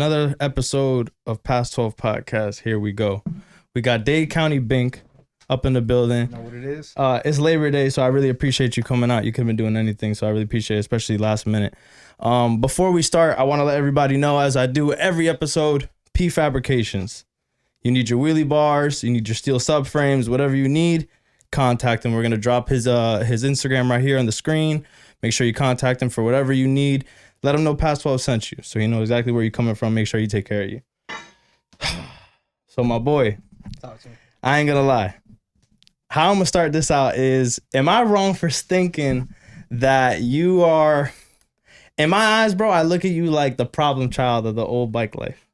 another episode of Past 12 Podcast. Here we go. We got Dade County Bink up in the building. You know what it is? It's Labor Day, so I really appreciate you coming out. You couldn't been doing anything, so I really appreciate it, especially last minute. Before we start, I want to let everybody know, as I do every episode, P Fabrications. You need your wheelie bars, you need your steel subframes, whatever you need, contact him. We're going to drop his Instagram right here on the screen. Make sure you contact him for whatever you need. Let him know Past 12 sent you, so he knows exactly where you're coming from. Make sure you take care of you. So my boy, I ain't gonna lie. How I'm gonna start this out is, am I wrong for thinking that you are, in my eyes, bro, I look at you like the problem child of the old bike life.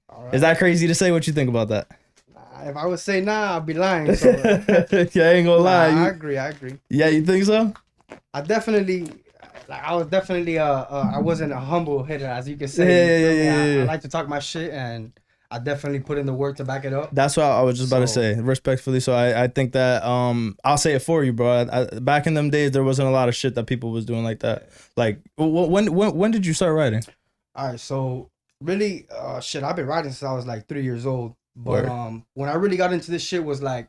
Right. Is that crazy to say? What you think about that? If I would say nah, I'd be lying. So, yeah, I ain't gonna lie. I agree. Yeah, you think so? I wasn't a humble hitter, as you can say. Yeah. I like to talk my shit, and I definitely put in the work to back it up. That's what I was just about to say, respectfully. So I think that I'll say it for you, bro. Back in them days, there wasn't a lot of shit that people was doing like that. Like, when did you start riding? All right, so really, I've been riding since I was like 3 years old. But when I really got into this shit was like,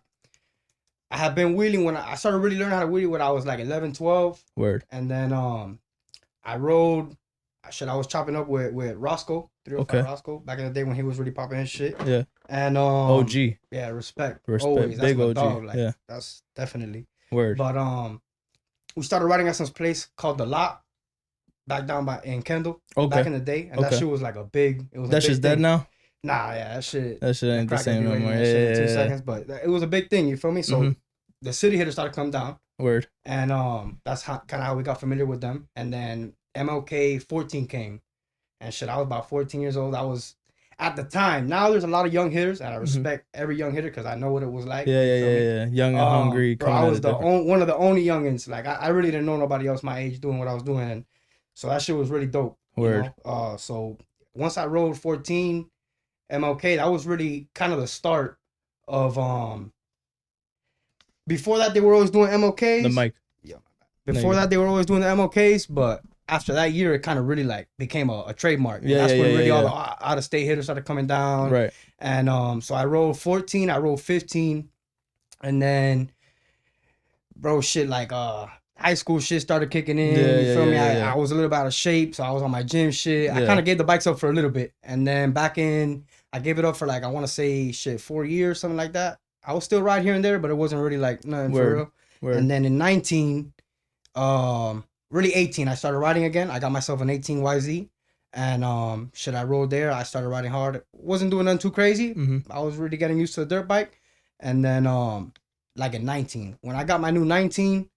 I had been wheeling when I started really learning how to wheel when I was like 11, 12. Word. And then I rode. I was chopping up with Roscoe, 305 Roscoe, back in the day when he was really popping his shit. Yeah. And OG. Yeah, respect. Always. That's big my OG. dog. Like, yeah. That's definitely. Word. But we started riding at some place called The Lot, back down in Kendall. Okay. Back in the day, and that shit was like a big. It was. That shit's dead now. Nah, yeah, that shit ain't the same no more. Yeah. 2 seconds, but it was a big thing. You feel me? So the city hitters started coming down. Word. And that's kind of how we got familiar with them. And then MLK 14 came, and I was about 14 years old. I was at the time. Now there's a lot of young hitters, and I respect every young hitter because I know what it was like. Yeah. Young and hungry. Bro, I was one of the only youngins. Like I really didn't know nobody else my age doing what I was doing, and so that shit was really dope. Word. You know? So once I rode 14. MLK, that was really kind of the start of before that they were always doing MLKs. The mic. Yeah. Before that they were always doing the MLKs, but after that year it kind of really like became a trademark. And that's when really all the out of state hitters started coming down. Right. And so I rode 14, I rode 15, and then high school shit started kicking in. You feel me? I was a little bit out of shape, so I was on my gym shit. I kind of gave the bikes up for a little bit, and then I gave it up for like, I want to say 4 years, something like that. I was still ride here and there, but it wasn't really like nothing for real. Word. And then in 19, really 18, I started riding again. I got myself an 18 YZ, and I rode there. I started riding hard. Wasn't doing nothing too crazy. I was really getting used to the dirt bike. And then like at 19, when I got my new 19,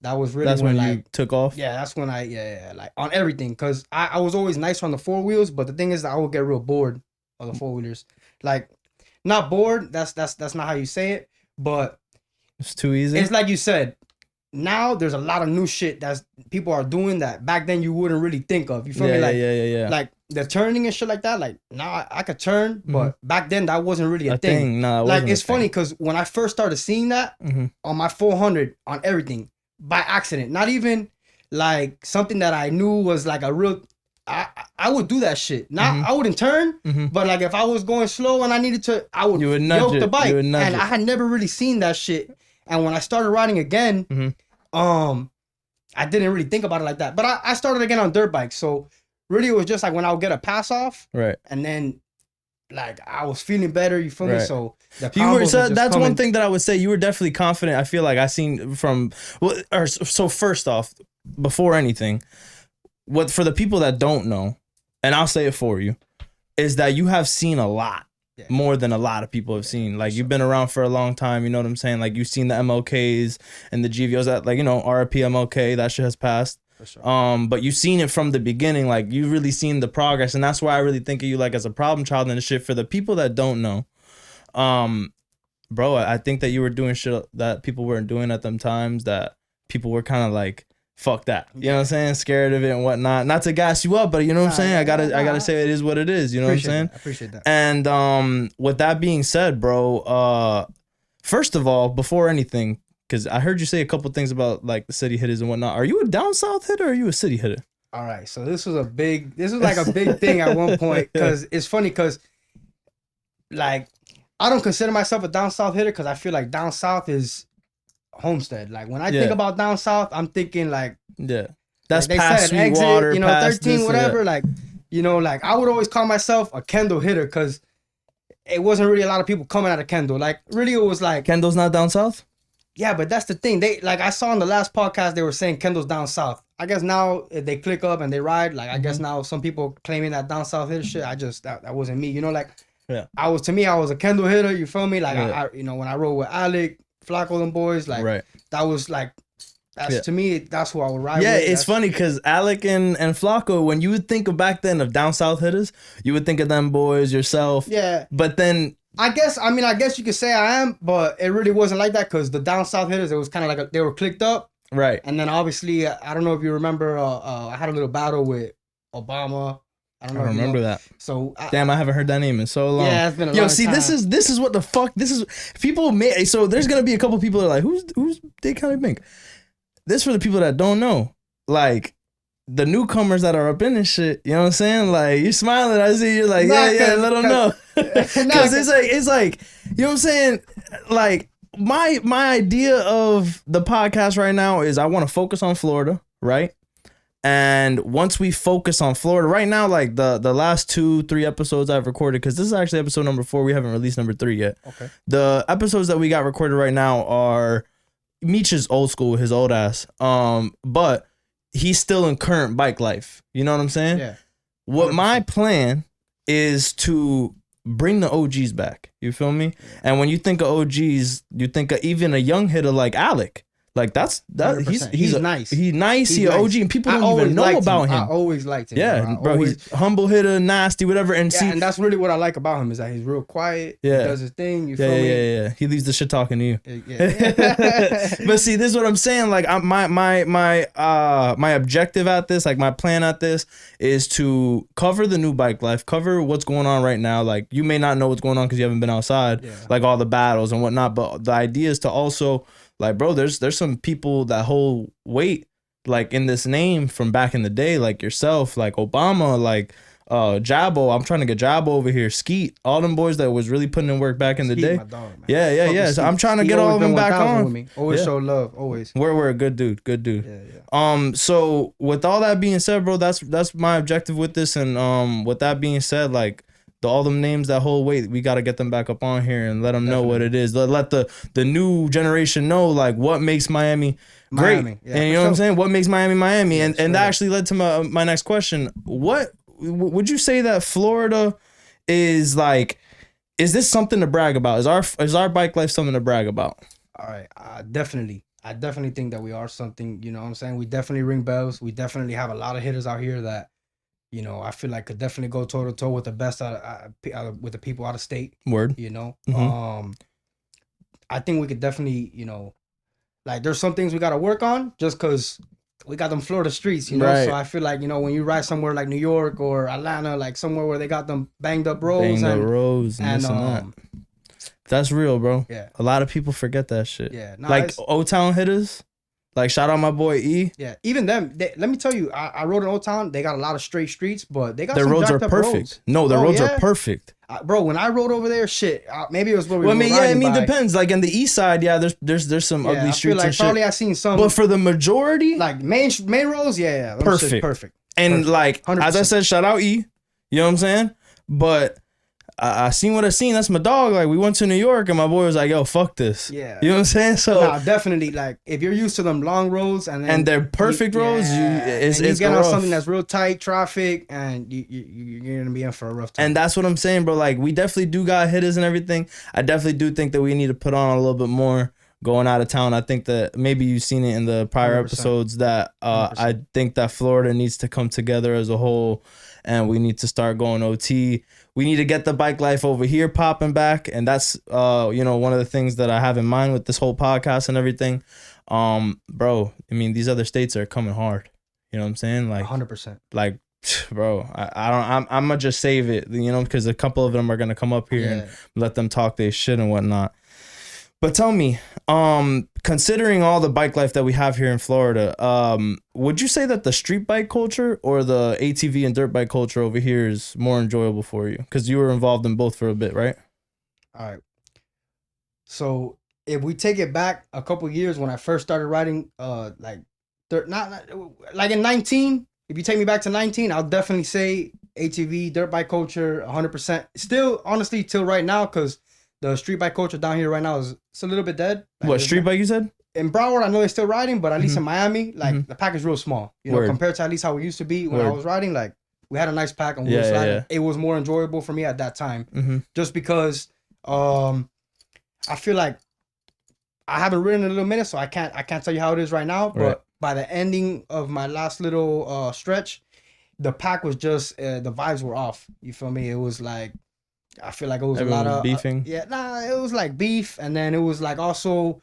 that was really when you took off. Yeah, that's when like on everything, because I was always nice on the four wheels, but the thing is that I would get real bored of the four wheelers. Like, not bored. That's not how you say it, but it's too easy. It's like you said. Now there's a lot of new shit that people are doing that back then you wouldn't really think of. You feel me? Like, yeah. Like the turning and shit like that. Like now I could turn, but back then that wasn't really a thing. No, like it's funny because when I first started seeing that on my 400 on everything by accident, not even like something that I knew was like a real. I would do that shit. Now I wouldn't turn, but like if I was going slow and I needed to, I would yoke the bike. And I had never really seen that shit. And when I started riding again, I didn't really think about it like that. But I started again on dirt bikes. So really it was just like when I would get a pass off, right? And then like I was feeling better. You feel me? So that's one thing that I would say. You were definitely confident. I feel like I seen so first off, before anything, what for the people that don't know, and I'll say it for you, is that you have seen a lot. Yeah. More than a lot of people have seen. Like, you've been around for a long time, you know what I'm saying? Like, you've seen the MLKs and the GVOs that, like, you know, RIP MLK, that shit has passed. For sure. But you've seen it from the beginning. Like, you've really seen the progress, and that's why I really think of you like as a problem child and shit. For the people that don't know, bro, I think that you were doing shit that people weren't doing at them times, that people were kind of like, fuck that. You know what I'm saying? Scared of it and whatnot. Not to gas you up, but you know what I'm saying? I gotta say it is what it is. You know what I'm saying? I appreciate that. And with that being said, bro, first of all, before anything, because I heard you say a couple things about like the city hitters and whatnot. Are you a down south hitter or are you a city hitter? All right, so this was like a big thing at one point, because it's funny, because like I don't consider myself a down south hitter, because I feel like down south is Homestead. Like when I think about down south, I'm thinking like that's like past they said, exit, water, 13, this, whatever. Like like I would always call myself a Kendall hitter, because it wasn't really a lot of people coming out of Kendall. Like really, it was like Kendall's not down south. Yeah, but that's the thing. They like I saw in the last podcast they were saying Kendall's down south. I guess now if they click up and they ride, like I guess now some people claiming that down south hitter shit. I just that wasn't me. Like I was a Kendall hitter. You feel me? Like I when I rode with Alec, Flacco, them boys, like that was like that's to me that's who I would ride with. Yeah, it's funny because Alec and Flacco, when you would think of back then of down south hitters, you would think of them boys, yourself. Yeah. But then I guess you could say I am, but it really wasn't like that, because the down south hitters, it was kind of like they were clicked up. Right. And then obviously, I don't know if you remember, I had a little battle with Obama. I don't remember that. So damn, I haven't heard that name in so long. Yeah, it's been a long time. This is what the fuck this is. People may so there's gonna be a couple people that are like, who's Dade County Bink? This for the people that don't know, like the newcomers that are up in this shit. You know what I'm saying? Like you're smiling, I see you're like, yeah, let them know. Because it's like, you know what I'm saying? Like my idea of the podcast right now is I want to focus on Florida, right? And once we focus on Florida right now, like the last 2-3 episodes I've recorded, because this is actually episode number 4, we haven't released number 3 yet. Okay. The episodes that we got recorded right now are Meech's old school, his old ass. But he's still in current bike life. You know what I'm saying? Yeah. 100%. What my plan is to bring the OGs back. You feel me? Yeah. And when you think of OGs, you think of even a young hitter like Alec. Like that's that 100%. he's nice. He's nice. He's an OG, and people don't even know about him. I always liked him. Yeah, bro. He's humble hitter, nasty, whatever. And and that's really what I like about him, is that he's real quiet. Yeah, he does his thing. You feel me? Yeah. He leaves the shit talking to you. Yeah. But see, this is what I'm saying. Like my objective at this, like my plan at this, is to cover the new bike life, cover what's going on right now. Like you may not know what's going on because you haven't been outside, like all the battles and whatnot. But the idea is to also, like, bro, there's some people that hold weight, like, in this name from back in the day, like yourself, like Obama, like Jabbo. I'm trying to get Jabbo over here. Skeet, all them boys that was really putting in work back in the day. My dog, man. Yeah. So I'm trying to get all of them back on. With me. Always show love. Always. We're a good dude. Yeah. So with all that being said, bro, that's my objective with this. And with that being said, like, all them names that hold weight, we got to get them back up on here and let them know what it is. Let the new generation know, like, what makes Miami great. Yeah, and you know what I'm saying? What makes Miami? Yeah, and that actually led to my next question. What would you say that Florida is like? Is this something to brag about? Is our bike life something to brag about? All right, definitely. I definitely think that we are something. You know what I'm saying? We definitely ring bells. We definitely have a lot of hitters out here that, I feel like could definitely go toe to toe with the best with the people out of state. Word. Mm-hmm. I think we could definitely, like there's some things we got to work on just because we got them Florida streets, Right. So I feel like, when you ride somewhere like New York or Atlanta, like somewhere where they got them banged up roads and that. That's real, bro. Yeah. A lot of people forget that shit. Yeah. Like O-Town hitters. Like, shout out my boy E. Yeah, even them. Let me tell you, I rode in Old Town. They got a lot of straight streets, but they got their some roads are jacked up perfect. Roads. No, the roads are perfect. Bro, when I rode over there, shit. Maybe it was where we were depends. Like in the east side, there's some ugly streets. I feel like and probably shit. I seen some, but for the majority, like main roads, perfect. And perfect. like 100%. As I said, shout out E. You know what I'm saying? But I seen what I seen. That's my dog. Like, we went to New York and my boy was like, yo, fuck this. Yeah. You know what I'm saying? So definitely, like, if you're used to them long roads and they're perfect roads, you get on something that's real tight traffic and you're gonna be in for a rough time. And that's what I'm saying, bro. Like, we definitely do got hitters and everything. I definitely do think that we need to put on a little bit more going out of town. I think that maybe you've seen it in the prior 100%. Episodes that I think that Florida needs to come together as a whole, and we need to start going OT. We need to get the bike life over here popping back, and that's one of the things that I have in mind with this whole podcast and everything. Bro, I mean, these other states are coming hard. You know what I'm saying? Like 100%. Like, bro, I'm gonna just save it, because a couple of them are gonna come up here and let them talk their shit and whatnot. But tell me, considering all the bike life that we have here in Florida, would you say that the street bike culture or the ATV and dirt bike culture over here is more enjoyable for you? Because you were involved in both for a bit, right? All right. So if we take it back a couple years when I first started riding, like like in 19, if you take me back to 19, I'll definitely say ATV, dirt bike culture, 100%. Still, honestly, till right now, because the street bike culture down here right now it's a little bit dead. Like, what street bike you said? In Broward, I know they're still riding, but at least in Miami, like the pack is real small. You know, compared to at least how we used to be when I was riding. Like we had a nice pack and we was riding. Yeah. It was more enjoyable for me at that time, just because I feel like I haven't ridden in a little minute, so I can't tell you how it is right now. But by the ending of my last little stretch, the pack was just the vibes were off. You feel me? It was like. I feel like it was everyone a lot of beefing. It was like beef, and then it was like also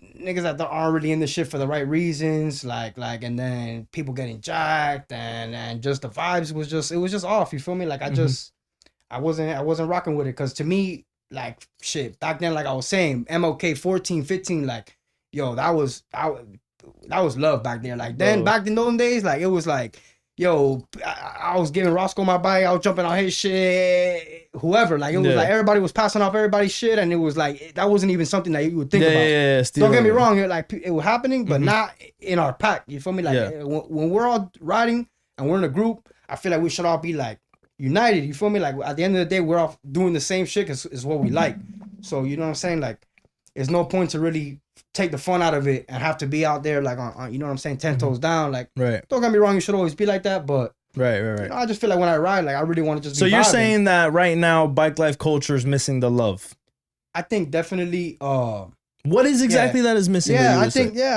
niggas that aren't really in the shit for the right reasons, like, and then people getting jacked, and just the vibes was just off. You feel me? Like I wasn't rocking with it, because to me, like shit back then, like I was saying, MLK 14, 15, like yo, that was love back there. Like then back in those days, like it was like. Yo, I was giving Roscoe my bike. I was jumping on his shit. Whoever, like it was like everybody was passing off everybody's shit, and it was like that wasn't even something that you would think about. Yeah, don't get me wrong. It was happening, but not in our pack. You feel me? Like when we're all riding and we're in a group, I feel like we should all be like united. You feel me? Like at the end of the day, we're all doing the same shit. Is what we like. So you know what I'm saying? Like, there's no point to really take the fun out of it and have to be out there like on you know what I'm saying, 10 toes down. Like, don't get me wrong, you should always be like that, but right. You know, I just feel like when I ride, like I really want to just. So be you're vibing. saying that right now, bike life culture is missing the love? I think definitely. What is exactly that is missing? Yeah, I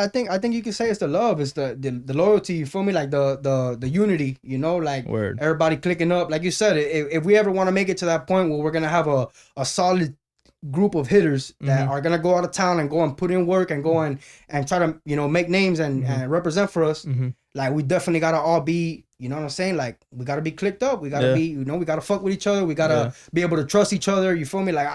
think you can say it's the love, it's the loyalty. You feel me? Like the unity. You know, like everybody clicking up. Like you said, if we ever want to make it to that point where we're gonna have a solid group of hitters that are gonna go out of town and go and put in work and go and try to, you know, make names and represent for us, like we definitely gotta all be, you know what I'm saying, like we gotta be clicked up, we gotta be, you know, we gotta fuck with each other, we gotta be able to trust each other. You feel me? Like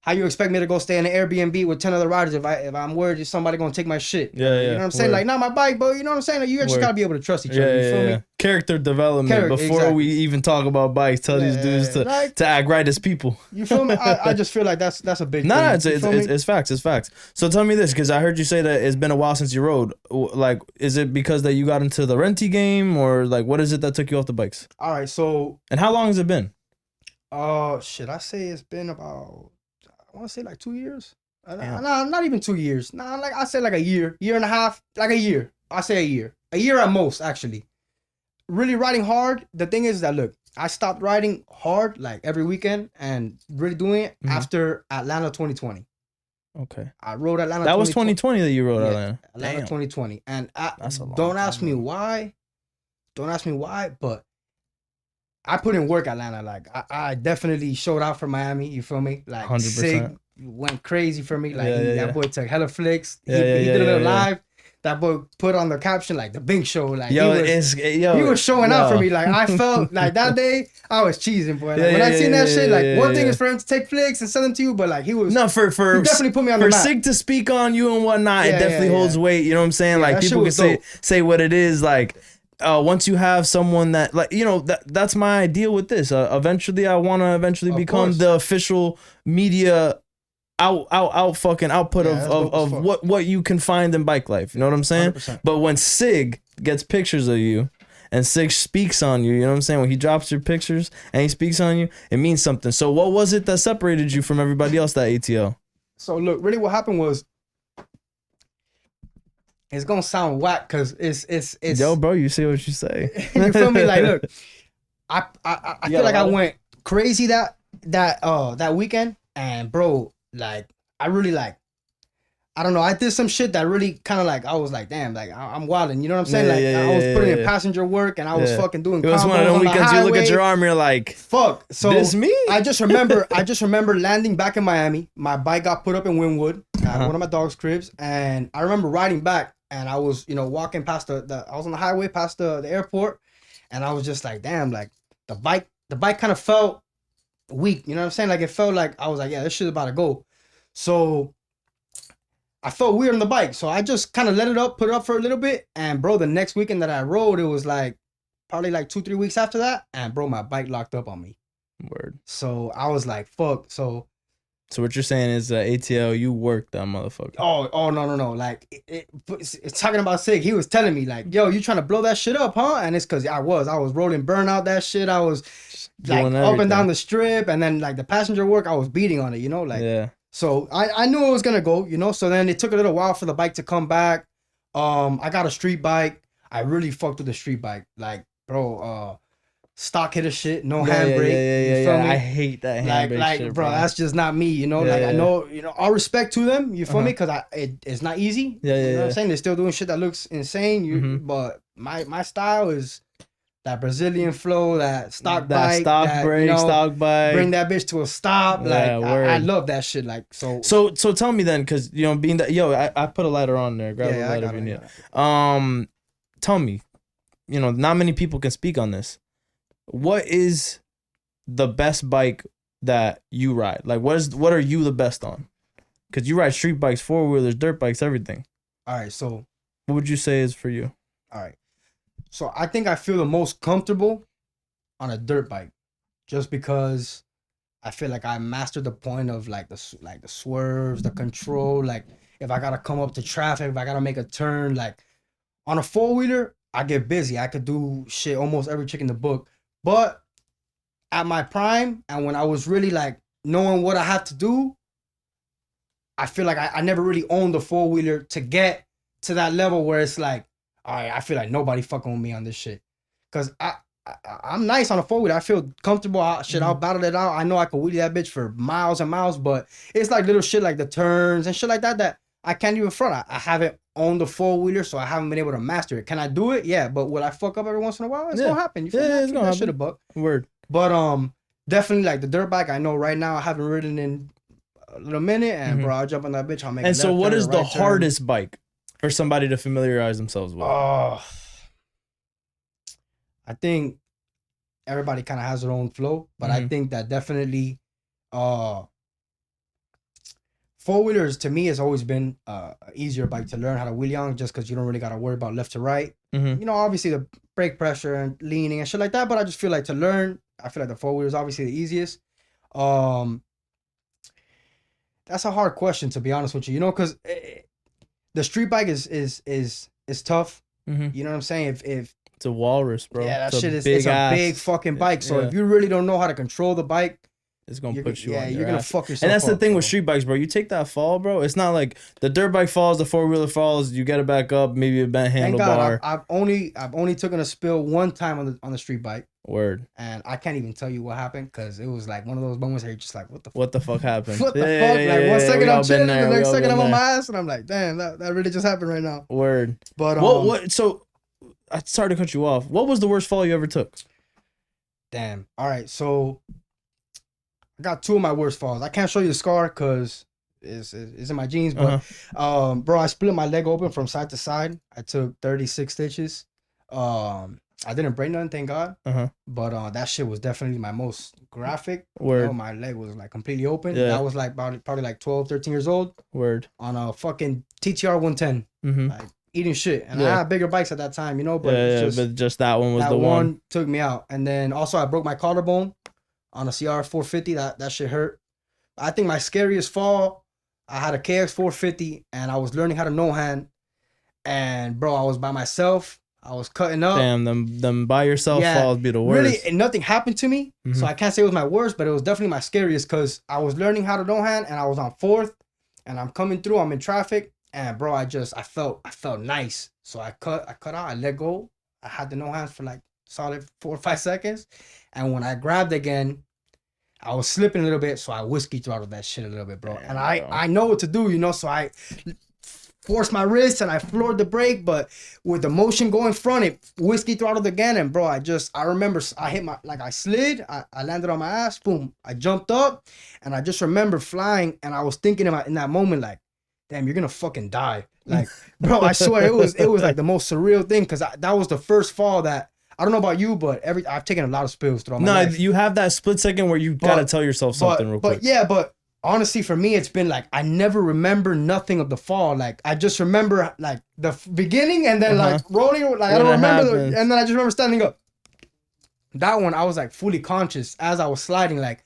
how you expect me to go stay in an Airbnb with 10 other riders if I'm worried that somebody gonna take my shit? You know what I'm saying? Like, not my bike, but you know what I'm saying? Like, you just gotta be able to trust each other. You feel me? Character development before we even talk about bikes. Tell these dudes to act right as people. You feel me? I just feel like that's a big thing. No, it's facts. It's facts. So tell me this, because I heard you say that it's been a while since you rode. Like, is it because that you got into the renty game, or like what is it that took you off the bikes? All right, so. And how long has it been? Shit, I say it's been about. I want to say like 2 years. No, not even 2 years. Nah, like I say like a year and a half, like a year. I say a year at most, actually. Really riding hard. The thing is that, look, I stopped riding hard like every weekend and really doing it after Atlanta 2020. Okay. I rode Atlanta. That was 2020 that you rode Atlanta. Atlanta 2020, and don't ask me why. Don't ask me why, but. I put in work Atlanta. Like I definitely showed out for Miami. You feel me? Like 100%. Sig went crazy for me. Like that boy took hella flicks. He did a little live. That boy put on the caption like the Bink Show. Like he was showing out for me. Like I felt like that day I was cheesing, boy. Like, when I seen that shit, like one thing is for him to take flicks and send them to you, but like he was for he definitely put me on the map. For Sig to speak on you and whatnot, it definitely holds weight. You know what I'm saying? Like people can say what it is. Like. Once you have someone that, like, you know, that's my ideal with this. Eventually, I want to become the official media fucking output of what you can find in bike life. You know what I'm saying? 100%. But when Sig gets pictures of you and Sig speaks on you, you know what I'm saying? When he drops your pictures and he speaks on you, it means something. So what was it that separated you from everybody else that ATL? So look, really what happened was, it's gonna sound whack because it's yo, bro, you see what you say. You feel me? Like, look, I feel like I went crazy that weekend, and bro, like I really like, I don't know, I did some shit that really kind of like, I was like, damn, like I'm wilding, you know what I'm saying? I was putting in passenger work, and I was fucking doing. It was one of those weekends you look at your arm, you're like, fuck. So this me? I just remember landing back in Miami. My bike got put up in Wynwood at one of my dog's cribs, and I remember riding back. And I was, you know, walking past I was on the highway past the airport, and I was just like, damn, like the bike kind of felt weak. You know what I'm saying? Like it felt like I was like, yeah, this shit's about to go. So I felt weird on the bike. So I just kind of let it up, put it up for a little bit. And bro, the next weekend that I rode, it was like probably like 2-3 weeks after that. And bro, my bike locked up on me. Word. So I was like, fuck. So what you're saying is ATL, you worked that motherfucker. Oh, no. Like, it's talking about Sig. He was telling me, like, yo, you trying to blow that shit up, huh? And it's because I was rolling burnout that shit. I was like up and down the strip. And then like the passenger work, I was beating on it, you know? Like, yeah. So I knew it was going to go, you know? So then it took a little while for the bike to come back. I got a street bike. I really fucked with the street bike. Like, bro, stock hitter shit, no handbrake. Yeah. I hate that handbrake shit, bro. That's just not me, you know. I know, you know, all respect to them. You feel me? Because it's not easy. You know what I'm saying? They're still doing shit that looks insane. But my style is that Brazilian flow, that stock bike, stock brake, you know, stock bike. Bring that bitch to a stop. Yeah, like I love that shit. Like so. So tell me then, because you know, being that I put a lighter on there. Grab a lighter if you need. Tell me, you know, not many people can speak on this. What is the best bike that you ride? Like, what are you the best on? Because you ride street bikes, 4-wheelers, dirt bikes, everything. All right, so what would you say is for you? All right, so I think I feel the most comfortable on a dirt bike, just because I feel like I mastered the point of like the swerves, the control. Like if I gotta come up to traffic, if I gotta make a turn, like on a 4-wheeler, I get busy. I could do shit almost every trick in the book. But at my prime, and when I was really like knowing what I had to do, I feel like I never really owned the 4-wheeler to get to that level where it's like, all right, I feel like nobody fucking with me on this shit. Cause I'm nice on a 4-wheeler. I feel comfortable. I'll battle it out. I know I can wheelie that bitch for miles and miles, but it's like little shit like the turns and shit like that I can't even front. I haven't owned the 4-wheeler, so I haven't been able to master it. Can I do it? Yeah, but will I fuck up every once in a while? It's gonna happen. You feel me? It's gonna happen. Shit a buck. Word. But definitely like the dirt bike. I know right now I haven't ridden in a little minute, and bro, I'll jump on that bitch. I'll make. And so, what is the hardest bike for somebody to familiarize themselves with? I think everybody kind of has their own flow, but I think that definitely 4-wheelers to me has always been an easier bike to learn how to wheelie on, just because you don't really got to worry about left to right. You know, obviously the brake pressure and leaning and shit like that, but I just feel like to learn, I feel like the 4-wheeler is obviously the easiest. That's a hard question, to be honest with you, you know, because the street bike is tough. You know what I'm saying? If it's a walrus, bro. Yeah, that shit is it's a big fucking bike. So if you really don't know how to control the bike, it's gonna put you on your you're gonna ass. fuck yourself. And that's the thing bro. with street bikes, bro. You take that fall, bro. It's not like the dirt bike falls, the 4-wheeler falls. You get it back up, maybe a bent handlebar. Thank God, I've only taken a spill one time on the street bike. Word. And I can't even tell you what happened, because it was like one of those moments where you're just like, what the fuck happened? What the fuck? Like 1 second I'm chilling, the next second I'm on my ass, and I'm like, damn, that really just happened right now. Word. But what? So, sorry to cut you off. What was the worst fall you ever took? Damn. All right, so I got 2 of my worst falls. I can't show you the scar because it's in my jeans, but bro, I split my leg open from side to side. I took 36 stitches. I didn't break nothing, thank God. But that shit was definitely my most graphic. Word. You know, my leg was like completely open. Yeah. That was like probably like 12, 13 years old. Word. On a fucking TTR 110. Like eating shit. And I had bigger bikes at that time, you know, but but just that one was the one. That one took me out. And then also I broke my collarbone on a CR 450. That shit hurt. I think my scariest fall, I had a KX 450 and I was learning how to no hand. And bro, I was by myself. I was cutting up. Damn, them by yourself falls be the worst. Really, nothing happened to me. So I can't say it was my worst, but it was definitely my scariest, because I was learning how to no hand and I was on 4th and I'm coming through, I'm in traffic, and bro, I felt nice. So I cut out, I let go. I had the no hands for like solid 4 or 5 seconds. And when I grabbed again, I was slipping a little bit, so I whiskey throttled that shit a little bit, bro. And I know what to do, you know, so I forced my wrist and I floored the brake, but with the motion going front, it whiskey throttled again. And bro, I remember I hit I slid, I landed on my ass, boom, I jumped up, and I just remember flying, and I was thinking in that moment, like, damn, you're gonna fucking die. Like, bro, I swear it was like the most surreal thing, because that was the first fall that, I don't know about you, but I've taken a lot of spills throughout my life. You have that split second where you gotta tell yourself something real quick. But honestly, for me, it's been like, I never remember nothing of the fall. Like, I just remember like the beginning and then like rolling. Like, I don't remember. And then I just remember standing up. That one, I was like fully conscious as I was sliding. Like,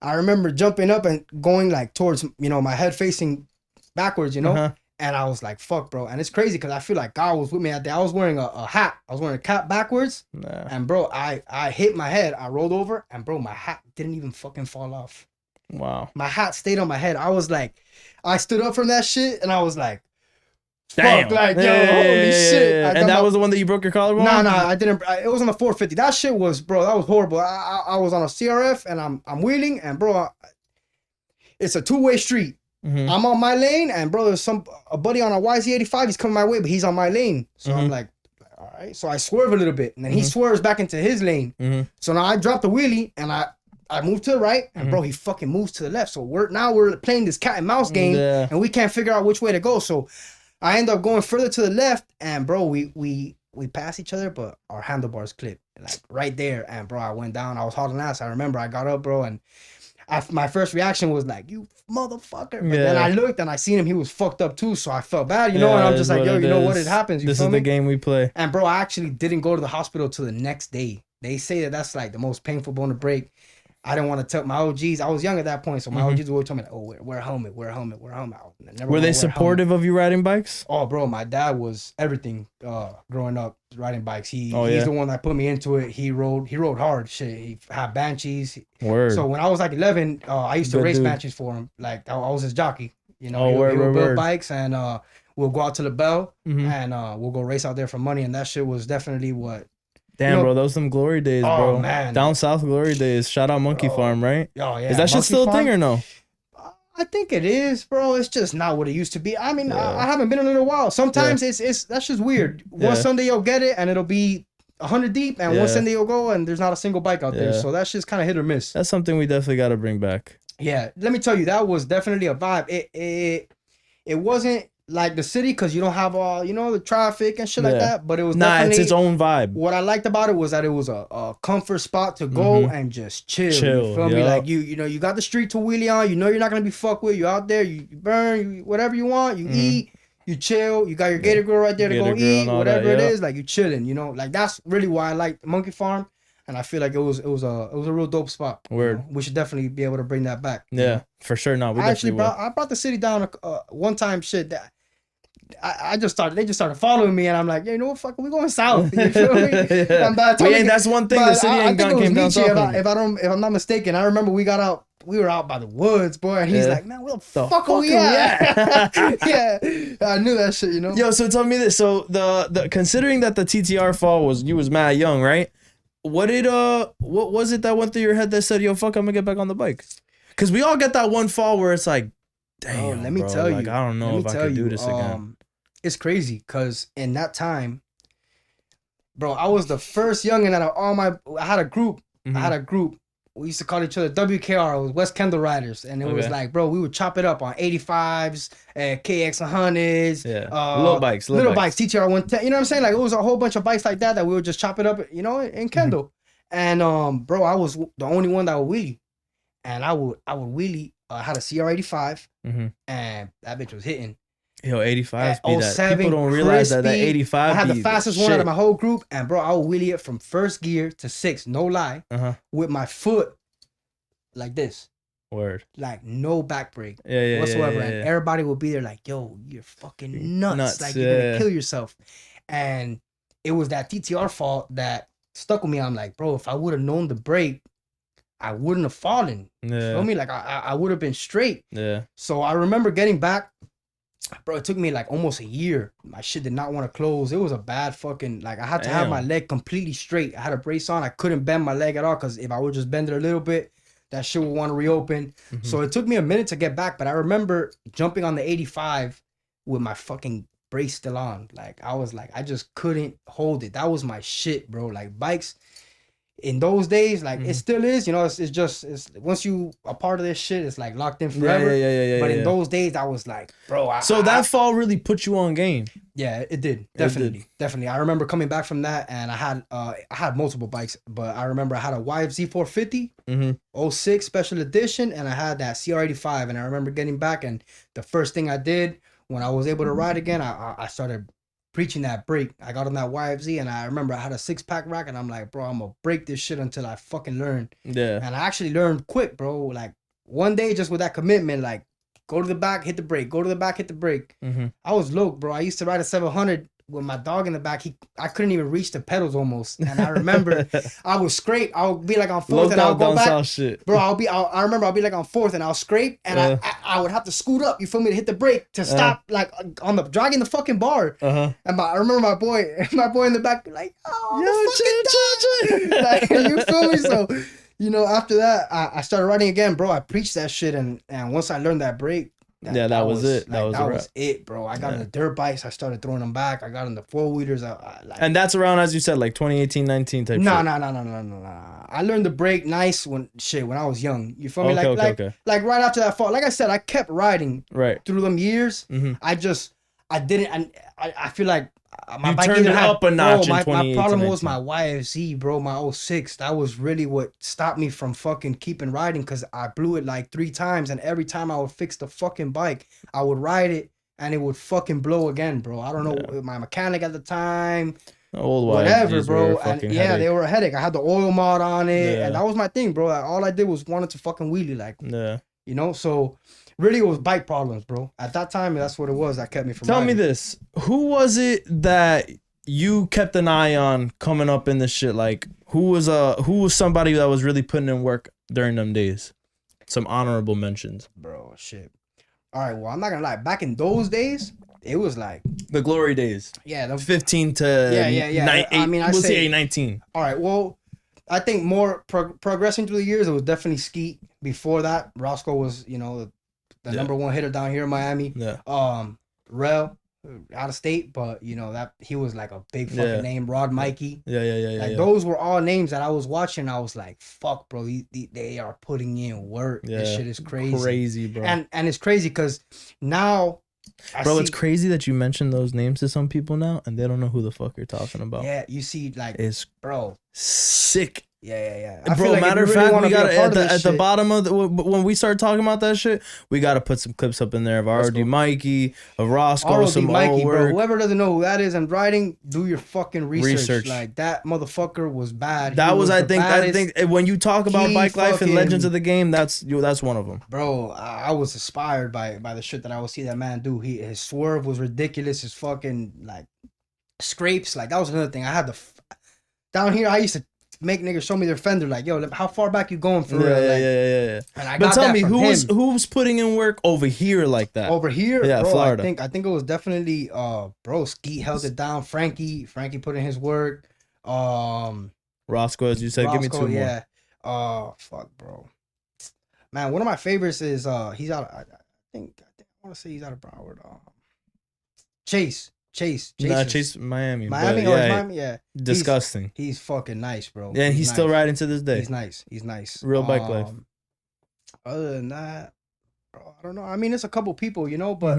I remember jumping up and going like towards, you know, my head facing backwards, you know? And I was like, fuck, bro. And it's crazy because I feel like God was with me that day. I was wearing a hat. I was wearing a cap backwards. And bro, I hit my head. I rolled over and bro, my hat didn't even fucking fall off. Wow. My hat stayed on my head. I was like, I stood up from that shit and I was like, damn. Fuck, like, yo, holy shit. And that was the one that you broke your collarbone? No, I didn't. It was on the 450. That shit was, bro, that was horrible. I was on a CRF and I'm wheeling and bro, it's a two-way street. I'm on my lane and bro, there's a buddy on a YZ85. He's coming my way, but he's on my lane. So I'm like, all right. So I swerve a little bit and then he swerves back into his lane. So now I drop the wheelie and I moved to the right, and bro, he fucking moves to the left. So we're playing this cat and mouse game, and we can't figure out which way to go. So I end up going further to the left, and bro, we pass each other, but our handlebars clipped like right there. And bro, I went down. I was hauling ass. I remember I got up, bro, and my first reaction was like, "You motherfucker!" But then I looked and I seen him. He was fucked up too, so I felt bad, you know. And I'm just like, "Yo, you know what? It happens." This is the game we play. And bro, I actually didn't go to the hospital till the next day. They say that that's like the most painful bone to break. I didn't want to tell my OGs. I was young at that point, so my OGs would tell me, like, "Oh, wear a helmet, wear a helmet, wear a helmet." Were they supportive of you riding bikes? Oh, bro, my dad was everything. Growing up riding bikes, he's the one that put me into it. He rode hard. Shit, he had Banshees. Word. So when I was like 11, I used to race Banshees for him. Like I was his jockey. You know, he would build bikes, and we'll go out to the Bell, and we'll go race out there for money. And that shit was definitely what. Damn, bro, those some glory days, bro. Man. Down south glory days. Shout out Monkey Farm, right? Oh, yeah. Is that shit still a thing or no? I think it is, bro. It's just not what it used to be. I mean, I haven't been in a little while. Sometimes it's that's just weird. One Sunday you'll get it and it'll be 100 deep, and one Sunday you'll go and there's not a single bike out there. So that's just kind of hit or miss. That's something we definitely got to bring back. Yeah, let me tell you, that was definitely a vibe. It wasn't like the city because you don't have all, you know, the traffic and shit like that. But it was definitely, it's its own vibe. What I liked about it was that it was a comfort spot to go and just chill. You feel me? Like you know, you got the street to wheelie on. You know you're not gonna be fucked with. You out there, you burn, whatever you want. You eat, you chill. You got your Gator Grill right there to go eat. Whatever it is, like you chilling. You know, like that's really why I liked Monkey Farm. And I feel like it was a real dope spot. Word. You know? We should definitely be able to bring that back. Yeah, know? For sure. No, I brought the city down one time. Shit, that they just started following me, and I'm like, yeah, you know what, fuck, we going south. You feel me? That's one thing. The city ain't came down south. If I'm not mistaken, I remember we were out by the woods, boy, and he's like, man, where the fuck are we at? Yeah, I knew that shit, you know. Yo, so tell me this. So the considering that the TTR fall you was mad young, right? What was it that went through your head that said, yo, fuck, I'm gonna get back on the bike? Because we all get that one fall where it's like, damn, let me tell you. Like, I don't know if I could do this again. It's crazy because in that time, bro, I was the first youngin' out of all I had a group. We used to call each other WKR. It was West Kendall Riders. And it was like, bro, we would chop it up on 85s, KX 100s. Yeah. Little bikes. TTR 110. You know what I'm saying? Like, it was a whole bunch of bikes like that we would just chop it up, you know, in Kendall. And, bro, I was the only one that would wheelie. And I would wheelie. I had a CR85. And that bitch was hitting. Yo, 85s be that. People don't realize that 85 I had the fastest one out of my whole group, and bro, I would wheelie it from first gear to sixth, no lie, with my foot like this. Word. Like no back brake whatsoever. And everybody would be there like, yo, you're fucking nuts. Like, you're gonna kill yourself. And it was that TTR fault that stuck with me. I'm like, bro, if I would have known the brake, I wouldn't have fallen. You feel me? Like, I would have been straight. Yeah. So I remember getting back. Bro, it took me like almost a year. My shit did not want to close. It was a bad fucking, like, I had to have my leg completely straight. I had a brace on. I couldn't bend my leg at all because if I would just bend it a little bit, that shit would want to reopen. So it took me a minute to get back, but I remember jumping on the 85 with my fucking brace still on. Like, I was like, I just couldn't hold it. That was my shit, bro. Like, bikes in those days, like, it still is, you know, it's just once you a part of this shit, it's like locked in forever. Yeah. But in those days, I was like, bro, that fall really put you on game. Yeah, it did. Definitely. I remember coming back from that, and I had multiple bikes, but I remember I had a YFZ 450, 06 special edition, and I had that CR85, and I remember getting back, and the first thing I did when I was able to ride again, I started preaching that brake. I got on that YFZ, and I remember I had a 6-pack rack, and I'm like, bro, I'm gonna break this shit until I fucking learn. Yeah. And I actually learned quick, bro. Like one day, just with that commitment, like go to the back, hit the brake. Go to the back, hit the brake. I was low, bro. I used to ride a 700 with my dog in the back. I couldn't even reach the pedals almost. And I remember I would scrape. I would be like on fourth, and I'll go back. Shit. Bro, I remember I'll be like on fourth, and I'll scrape, and I would have to scoot up. You feel me, to hit the brake to stop, like on the dragging the fucking bar. And I remember my boy in the back, like, oh, chill. Like, you feel me? So, you know, after that, I started riding again, bro. I preached that shit, and once I learned that brake, that was it. Like, that was it, bro. I got on the dirt bikes. I started throwing them back. I got on the 4-wheelers. And that's around, as you said, like 2018, 19 type. No. I learned the brake nice when I was young. You feel me? Okay. Like right after that fall. Like I said, I kept riding through them years. I didn't, and I feel like my bike turned it up a notch. My problem was my YFZ, bro. My 06. That was really what stopped me from fucking keeping riding, because I blew it like 3 times, and every time I would fix the fucking bike, I would ride it and it would fucking blow again, bro. I don't know, my mechanic at the time, old whatever, bro. And they were a headache. I had the oil mod on it, and that was my thing, bro. All I did was wanted to fucking wheelie, like, you know. So really, it was bike problems, bro. At that time, that's what it was that kept me from riding. Tell me this. Who was it that you kept an eye on coming up in this shit? Like, who was somebody that was really putting in work during them days? Some honorable mentions. Bro, shit. All right, well, I'm not gonna lie. Back in those days, it was like the glory days. Yeah. 15 to 19. All right, well, I think more progressing through the years, it was definitely Skeet. Before that, Roscoe was, you know, the number one hitter down here in Miami. Rel, out of state, but you know that he was like a big fucking name. Rod Mikey. Those were all names that I was watching. I was like, fuck, bro, they are putting in work. This shit is crazy, bro. And it's crazy because now, it's crazy that you mentioned those names to some people now, and they don't know who the fuck you're talking about. Yeah, you see, like, it's bro, sick. Yeah. Bro, like matter of fact, we got at the bottom of when we start talking about that shit, we got to put some clips up in there of ROD Mikey, of Roscoe, some Mikey, bro. Whoever doesn't know who that is and riding, do your fucking research. Like, that motherfucker was bad. That was I think when you talk about Bikelife and legends of the game, that's one of them. Bro, I was inspired by the shit that I would see that man do. His swerve was ridiculous. His fucking like scrapes, like that was another thing. I had down here. I used to make niggas show me their fender, like, yo, how far back you going for real? Yeah. And I but got tell that me, from who's putting in work over here like that? Over here, yeah, bro, Florida. I think it was definitely bro. Skeet held it down. Frankie put in his work. Roscoe, as you said, give me 2 more. Yeah. Fuck, bro. Man, one of my favorites is he's out. I think I want to say he's out of Broward. Chase, Miami. Miami, yeah. Disgusting. He's fucking nice, bro. Yeah, and he's still riding to this day. He's nice. Real Bikelife. Other than that, bro, I don't know. I mean, it's a couple people, you know, but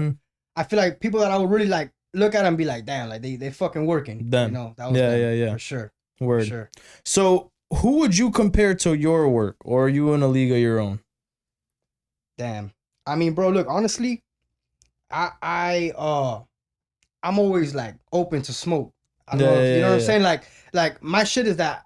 I feel like people that I would really like look at and be like, damn, like they fucking working. Them. You know, that was them, for sure. Word. For sure. So who would you compare to your work, or are you in a league of your own? Damn. I mean, bro, look, honestly, I'm always like open to smoke. You know what I'm saying? Like my shit is that,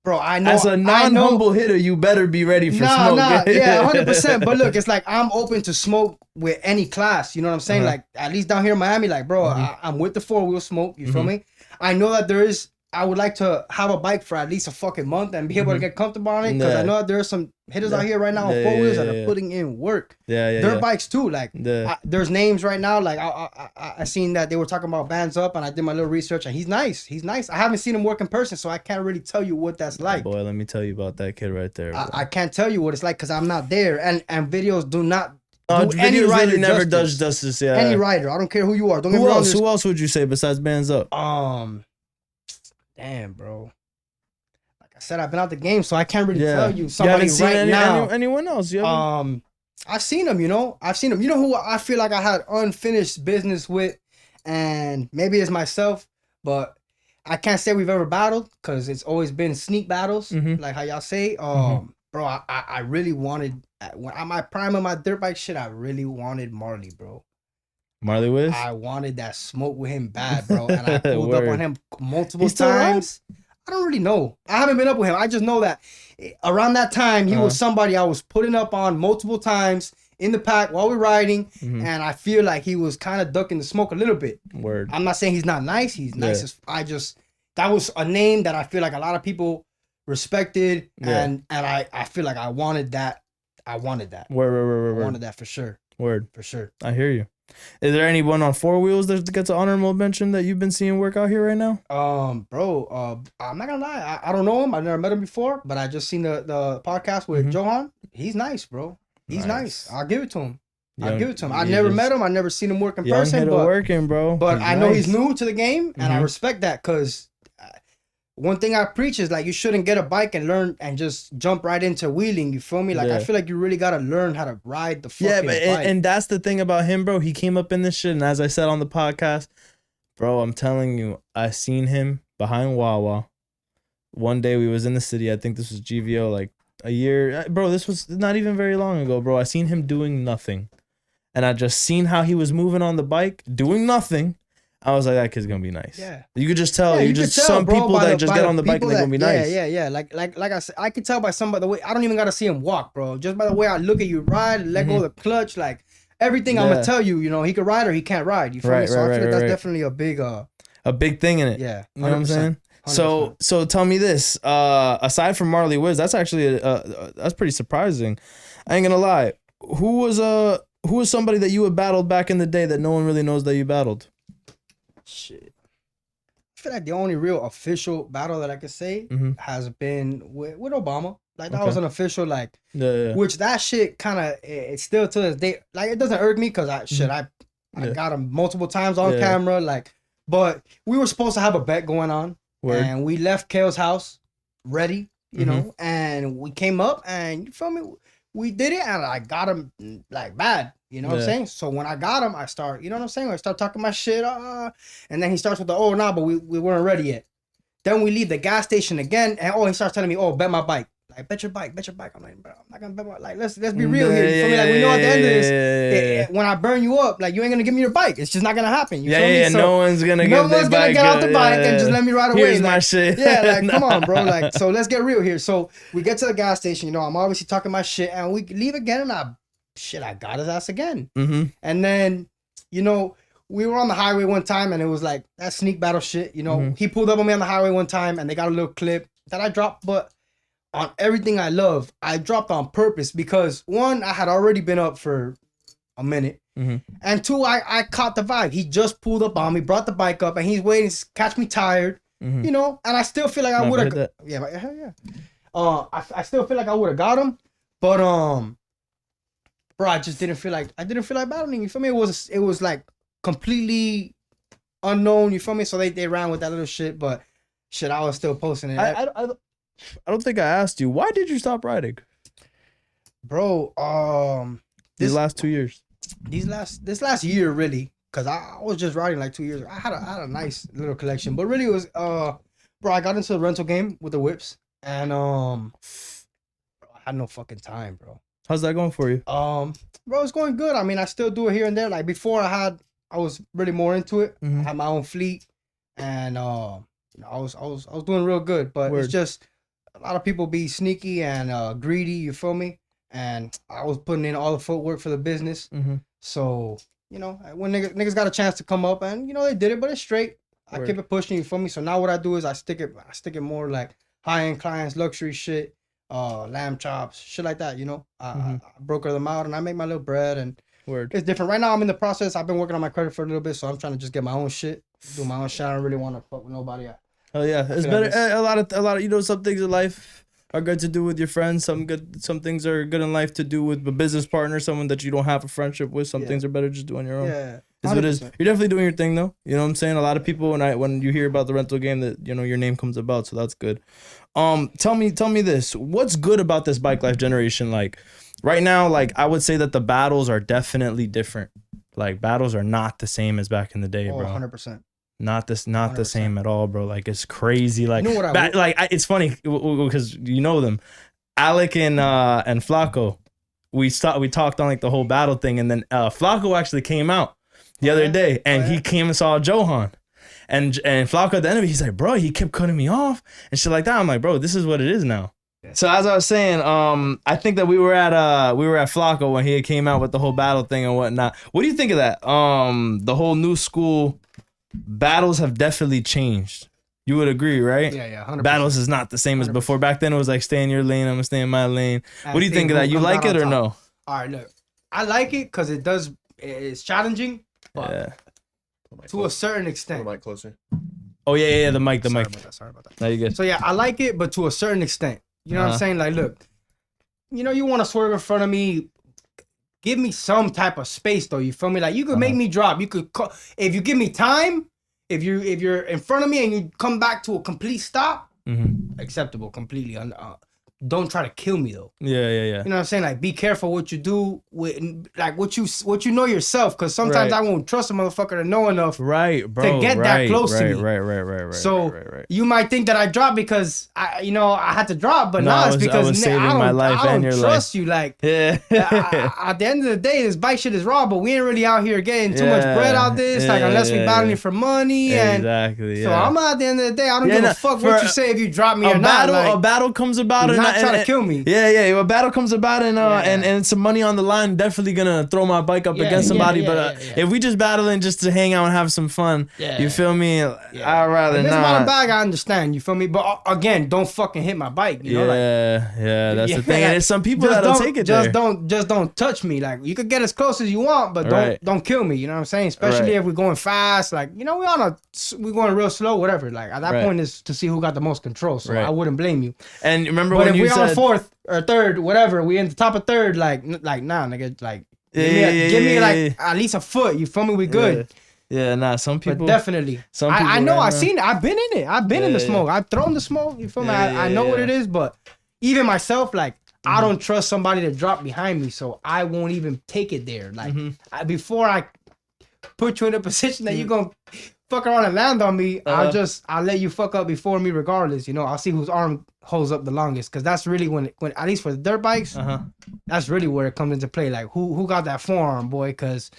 bro. I know as a non-humble hitter, you better be ready for smoke. Yeah, 100%. But look, it's like I'm open to smoke with any class. You know what I'm saying? Like at least down here in Miami, like, bro, I'm with the 4-wheel smoke. You feel me? I know that there is. I would like to have a bike for at least a fucking month and be able to get comfortable on it, because I know that there are some hitters out here right now on 4-wheels that are putting in work. Dirt bikes too. Like there's names right now. Like I seen that they were talking about Bands Up, and I did my little research, and he's nice. I haven't seen him work in person, so I can't really tell you what that's like. Boy, let me tell you about that kid right there. I can't tell you what it's like because I'm not there, and videos do not. Any rider really never does justice. Yeah, any rider. I don't care who you are. Don't get me wrong. Who else would you say besides Bands Up? Damn, bro. Like I said, I've been out the game, so I can't really tell you somebody now. Anyone else? I've seen them, you know. You know who I feel like I had unfinished business with, and maybe it's myself, but I can't say we've ever battled because it's always been sneak battles, like how y'all say. Bro, I really wanted, when I'm my prime of my dirt bike shit, I really wanted Marley, bro. Marley Wiz? I wanted that smoke with him bad, bro. And I pulled up on him multiple times. I don't really know. I haven't been up with him. I just know that around that time, he was somebody I was putting up on multiple times in the pack while we're riding. And I feel like he was kind of ducking the smoke a little bit. Word. I'm not saying he's not nice. He's nice. That was a name that I feel like a lot of people respected. And I feel like I wanted that. Word. I wanted that for sure. Word. For sure. I hear you. Is there anyone on 4 wheels that gets an honorable mention that you've been seeing work out here right now? Bro, I'm not gonna lie. I don't know him. I've never met him before, but I just seen the podcast with Johan. He's nice, bro. He's nice. I'll give it to him. I never met him. I never seen him work in person. But working, bro. But I know he's new to the game, and I respect that because one thing I preach is like you shouldn't get a bike and learn and just jump right into wheeling. You feel me? Like I feel like you really gotta learn how to ride the fucking bike. And that's the thing about him, bro. He came up in this shit, and as I said on the podcast, bro, I'm telling you, I seen him behind Wawa. One day we was in the city. I think this was GVO, like a year, bro. This was not even very long ago, bro. I seen him doing nothing, and I just seen how he was moving on the bike, doing nothing. I was like, that kid's gonna be nice. Yeah, you could just tell. You just some bro, people that just get on the bike and they're gonna be nice. Yeah. Like I said, I could tell by the way. I don't even gotta see him walk, bro. Just by the way I look at you ride, let go of the clutch, like everything. I'm gonna tell you. You know, he could ride or he can't ride. You feel me? So I feel like that's definitely a big thing in it. Yeah, 100%. You know what I'm saying? 100%. So tell me this. Aside from Marley Wiz, that's actually that's pretty surprising. I ain't gonna lie. Who was somebody that you had battled back in the day that no one really knows that you battled? Shit. I feel like the only real official battle that I could say has been with Obama. Like that was an official, like, which that shit kind of, it's still to this day, like it doesn't irk me because I got him multiple times on camera, like, but we were supposed to have a bet going on. Word. And we left Kale's house ready, you know, and we came up and you feel me? We did it and I got him like bad. You know what I'm saying? So when I got him, I start, you know what I'm saying? I start talking my shit, and then he starts with but we weren't ready yet. Then we leave the gas station again, and he starts telling me, bet my bike. Like, bet your bike. I'm like, bro, I'm not gonna bet my, like, let's be real here. You feel me? Like, we know at the end of this, when I burn you up, like, you ain't gonna give me your bike. It's just not gonna happen. You feel me? So no one's gonna get out the bike and just let me ride away. Here's like, my shit. Yeah, like, come on, bro. Like, so let's get real here. So we get to the gas station, you know, I'm obviously talking my shit, and we leave again, and I got his ass again. And then, you know, we were on the highway one time and it was like that sneak battle shit, you know. He pulled up on me on the highway one time and they got a little clip that I dropped, but on everything I love, I dropped on purpose because one, I had already been up for a minute. And two, I caught the vibe. He just pulled up on me, brought the bike up, and he's waiting to catch me tired, you know, and I still feel like I would have, hell yeah. I still feel like I would have got him, but bro, I just didn't feel like battling. You feel me? It was like completely unknown. You feel me? So they ran with that little shit, but shit, I was still posting it. I don't think I asked you, why did you stop riding, bro? These last 2 years. This last year really, cause I was just riding like 2 years. I had a nice little collection, but really it was bro, I got into the rental game with the whips, and I had no fucking time, bro. How's that going for you? Bro, it's going good. I mean, I still do it here and there. Like before, I was really more into it. I had my own fleet, and I was doing real good. But It's just a lot of people be sneaky and greedy. You feel me? And I was putting in all the footwork for the business. So you know, when niggas got a chance to come up, and you know they did it, but it's straight. I keep it pushing. You feel me? So now what I do is I stick it more like high end clients, luxury shit. Lamb chops, shit like that, you know. I broker them out and I make my little bread, and it's different. Right now I'm in the process. I've been working on my credit for a little bit, so I'm trying to just get my own shit, do my own shit. I don't really want to fuck with nobody. Oh yeah, it's better. A lot of you know, some things in life are good to do with your friends. Some things are good in life to do with a business partner, someone that you don't have a friendship with. Some things are better just doing your own. Yeah. It's what it is. You're definitely doing your thing though. You know what I'm saying? A lot of people when you hear about the rental game, that you know your name comes about, so that's good. Tell me this. What's good about this bike life generation? Like right now, like I would say that the battles are definitely different. Like battles are not the same as back in the day, bro. 100%. Not the same at all, bro. Like it's crazy. Like you know what it's funny because you know them, Alec and Flacco. We talked on like the whole battle thing, and then Flacco actually came out the other day, and he came and saw Johan. And Flacco at the end of it, he's like, bro, he kept cutting me off and shit like that. I'm like, bro, this is what it is now. Yeah. So as I was saying, I think that we were at Flacco when he came out with the whole battle thing and whatnot. What do you think of that? The whole new school battles have definitely changed. You would agree, right? Yeah, 100%. Battles is not the same as before. Back then it was like, stay in your lane, I'm gonna stay in my lane. What do you think of that? You like it or no? All right, look, I like it because it's challenging, but to a certain extent. The mic closer. Oh yeah, the mic. Sorry about that. No, you good. So yeah, I like it, but to a certain extent. You know what I'm saying? Like, look, you want to swerve in front of me. Give me some type of space, though. You feel me? Like, you could make me drop. You could, if you give me time. If you're in front of me and you come back to a complete stop, acceptable completely. Don't try to kill me though. Yeah. You know what I'm saying? Like, be careful what you do with, like, what you know yourself, because sometimes I won't trust a motherfucker to know enough, right, bro, to get that close to me. Right. So you might think that I dropped because I had to drop, but it's because I was saving my life and your life. I don't trust you. Like, at the end of the day, this bike shit is raw, but we ain't really out here getting too much bread out this. Like, unless we battling for money. Exactly. So I'm at the end of the day, I don't give a fuck what you say if you drop me or not. A battle comes about and not trying to kill me. Yeah. A battle comes about and some money on the line, definitely gonna throw my bike up against somebody. But if we just battling just to hang out and have some fun, you feel me? I'd rather not. If it's about a bag, I understand. You feel me? But again, don't fucking hit my bike. You know? That's the thing. And there's some people that'll take it there. Just don't touch me. Like, you could get as close as you want, but don't kill me. You know what I'm saying? Especially if we're going fast. Like, we're going real slow. Whatever. Like, at that point is to see who got the most control. So I wouldn't blame you. And remember when you said, if we on fourth or third, whatever, we in the top of third, like nah, nigga, like give me like at least a foot. You feel me? We good. Some people. But definitely. Some people I know. I've seen it. I've been in it. I've been in the smoke. I've thrown the smoke. You feel me? I know what it is. But even myself, like, I don't trust somebody to drop behind me, so I won't even take it there. Like, before I put you in a position that you're gonna fuck around and land on me, I'll let you fuck up before me regardless. I'll see whose arm holds up the longest, because that's really when at least for the dirt bikes, that's really where it comes into play. Like, who got that forearm, boy? Because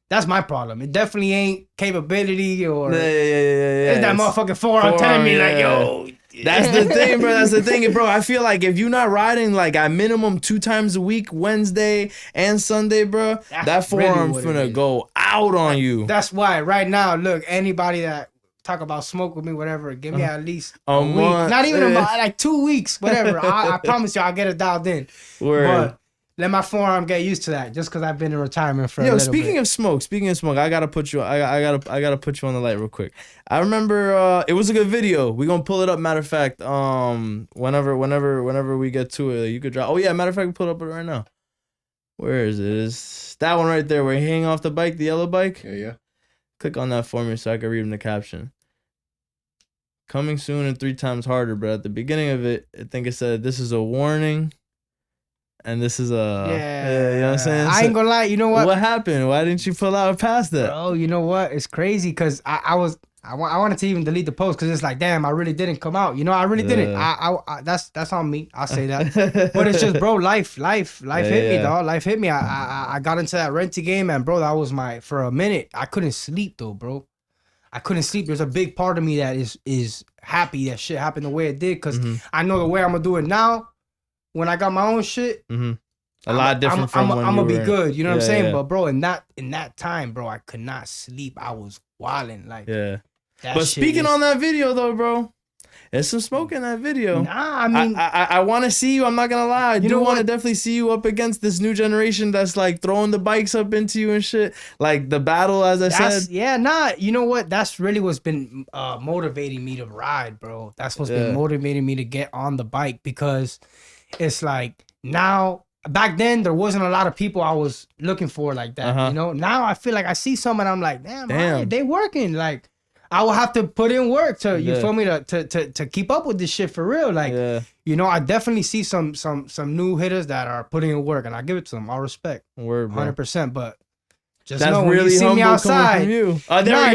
that's my problem. It definitely ain't capability or it's that motherfucking forearm telling me like, yo. That's the thing, bro. That's the thing, bro. I feel like if you're not riding like at minimum 2 times a week, Wednesday and Sunday, bro, that forearm's really finna go out on you. That's why right now, look, anybody that talk about smoke with me, whatever, give me at least a week. Not even a month, like 2 weeks, whatever. I promise you I'll get it dialed in. But let my forearm get used to that, just because I've been in retirement for a little bit. Speaking of smoke, I gotta put you on the light real quick. I remember it was a good video. We gonna pull it up. Matter of fact, whenever we get to it, you could drop. Oh yeah, matter of fact, we pull it up right now. Where is it? It's that one right there where you hang off the bike, the yellow bike. Yeah. Click on that for me so I can read in the caption. Coming soon and 3 times harder, but at the beginning of it, I think it said this is a warning. And this is you know what I'm saying? I ain't gonna lie, you know what? What happened? Why didn't you pull out past that? Oh, you know what? It's crazy because I wanted to even delete the post because it's like, damn, I really didn't come out. I really didn't. I that's on me. I'll say that. But it's just, bro, life hit me, dog. Life hit me. I got into that renty game, and bro, that was for a minute. I couldn't sleep though, bro. I couldn't sleep. There's a big part of me that is happy that shit happened the way it did, because I know the way I'm gonna do it now. When I got my own shit, a lot different from when I'm gonna be good. You know what I'm saying? But bro, in that time, bro, I could not sleep. I was wilding like. Yeah. But speaking on that video though, bro, there's some smoke in that video. Nah, I mean, I want to see you. I'm not gonna lie. I do want to definitely see you up against this new generation that's like throwing the bikes up into you and shit. Like the battle, as I said. Yeah, nah. You know what? That's really what's been motivating me to ride, bro. That's what's been motivating me to get on the bike, because it's like now. Back then, there wasn't a lot of people I was looking for like that. Now I feel like I see some and I'm like, damn. They working. Like, I will have to put in work to feel me to keep up with this shit for real. Like, I definitely see some new hitters that are putting in work, and I give it to them. All respect, 100%. But Just know when you see me outside. From you. Oh, there we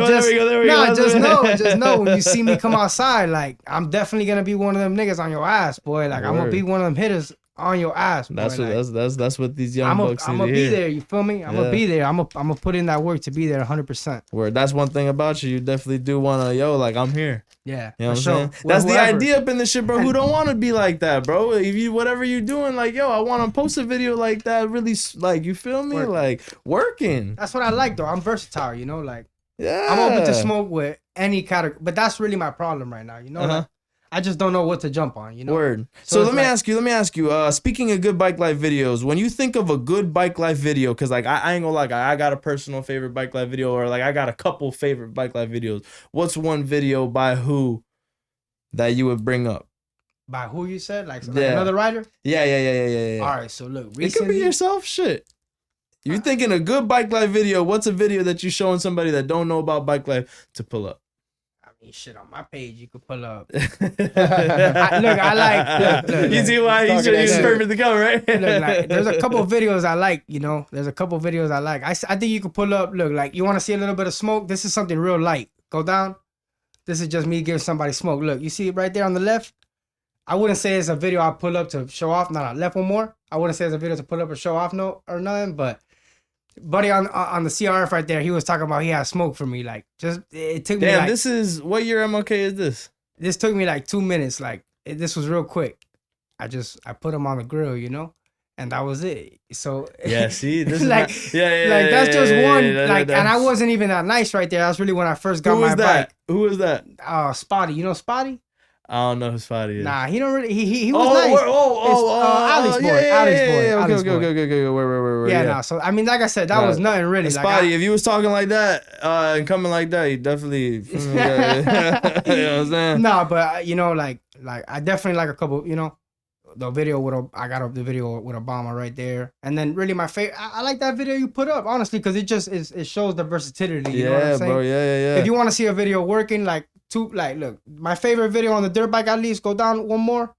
go. Just know when you see me come outside, like I'm definitely gonna be one of them niggas on your ass, boy. Like I'm gonna be one of them hitters on your ass, boy. That's what these young bucks need I'm to gonna be there. You feel me? I'm gonna be there. I'm gonna put in that work to be there 100%. Word. That's one thing about you. You definitely do wanna, like I'm here. Yeah, you know what I'm saying? That's the idea up in this shit, bro. Who don't want to be like that, bro? If you whatever you're doing, like I want to post a video like that. Really, like you feel me? Like working. That's what I like, though. I'm versatile, like yeah. I'm open to smoke with any category, but that's really my problem right now, like, I just don't know what to jump on, Word. So let me ask you. Speaking of good bike life videos, when you think of a good bike life video, because like I ain't gonna lie, I got a personal favorite bike life video, or like I got a couple favorite bike life videos. What's one video by who that you would bring up? By who you said? Like another rider? Yeah. All right, so look, recently, it could be yourself. Shit. You thinking a good bike life video? What's a video that you showing somebody that don't know about bike life to pull up? Shit, on my page you could pull up. Look, I like. Look, you see why he's perfect to go, right? Look, like, there's a couple of videos I like. There's a couple of videos I like. I think you could pull up. Look, like you want to see a little bit of smoke. This is something real light. Go down. This is just me giving somebody smoke. Look, you see it right there on the left. I wouldn't say it's a video I pull up to show off. No, left one more. I wouldn't say it's a video to pull up or show off or nothing, but. Buddy on the CRF right there, he was talking about he had smoke for me. Like, just it took me. Damn, this is what year MLK is this? This took me like 2 minutes. Like, this was real quick. I put him on the grill, and that was it. So yeah, see, this like, is like that's just one. And I wasn't even that nice right there. That's really when I first got my bike. Who was that? Spotty. You know Spotty? I don't know who Spotty is. Nah, he don't really. He was nice. Ali's boy. Okay. Where? Yeah, nah. So I mean, like I said, that was nothing really. Spotty, if you was talking like that and coming like that, you definitely. You know what I'm saying? Nah, but like I definitely like a couple. The video I got up the video with Obama right there, and then really my favorite. I like that video you put up honestly because it just it shows the versatility. You know what I'm saying? Bro. Yeah. If you want to see a video working, look, my favorite video on the dirt bike, at least go down one more.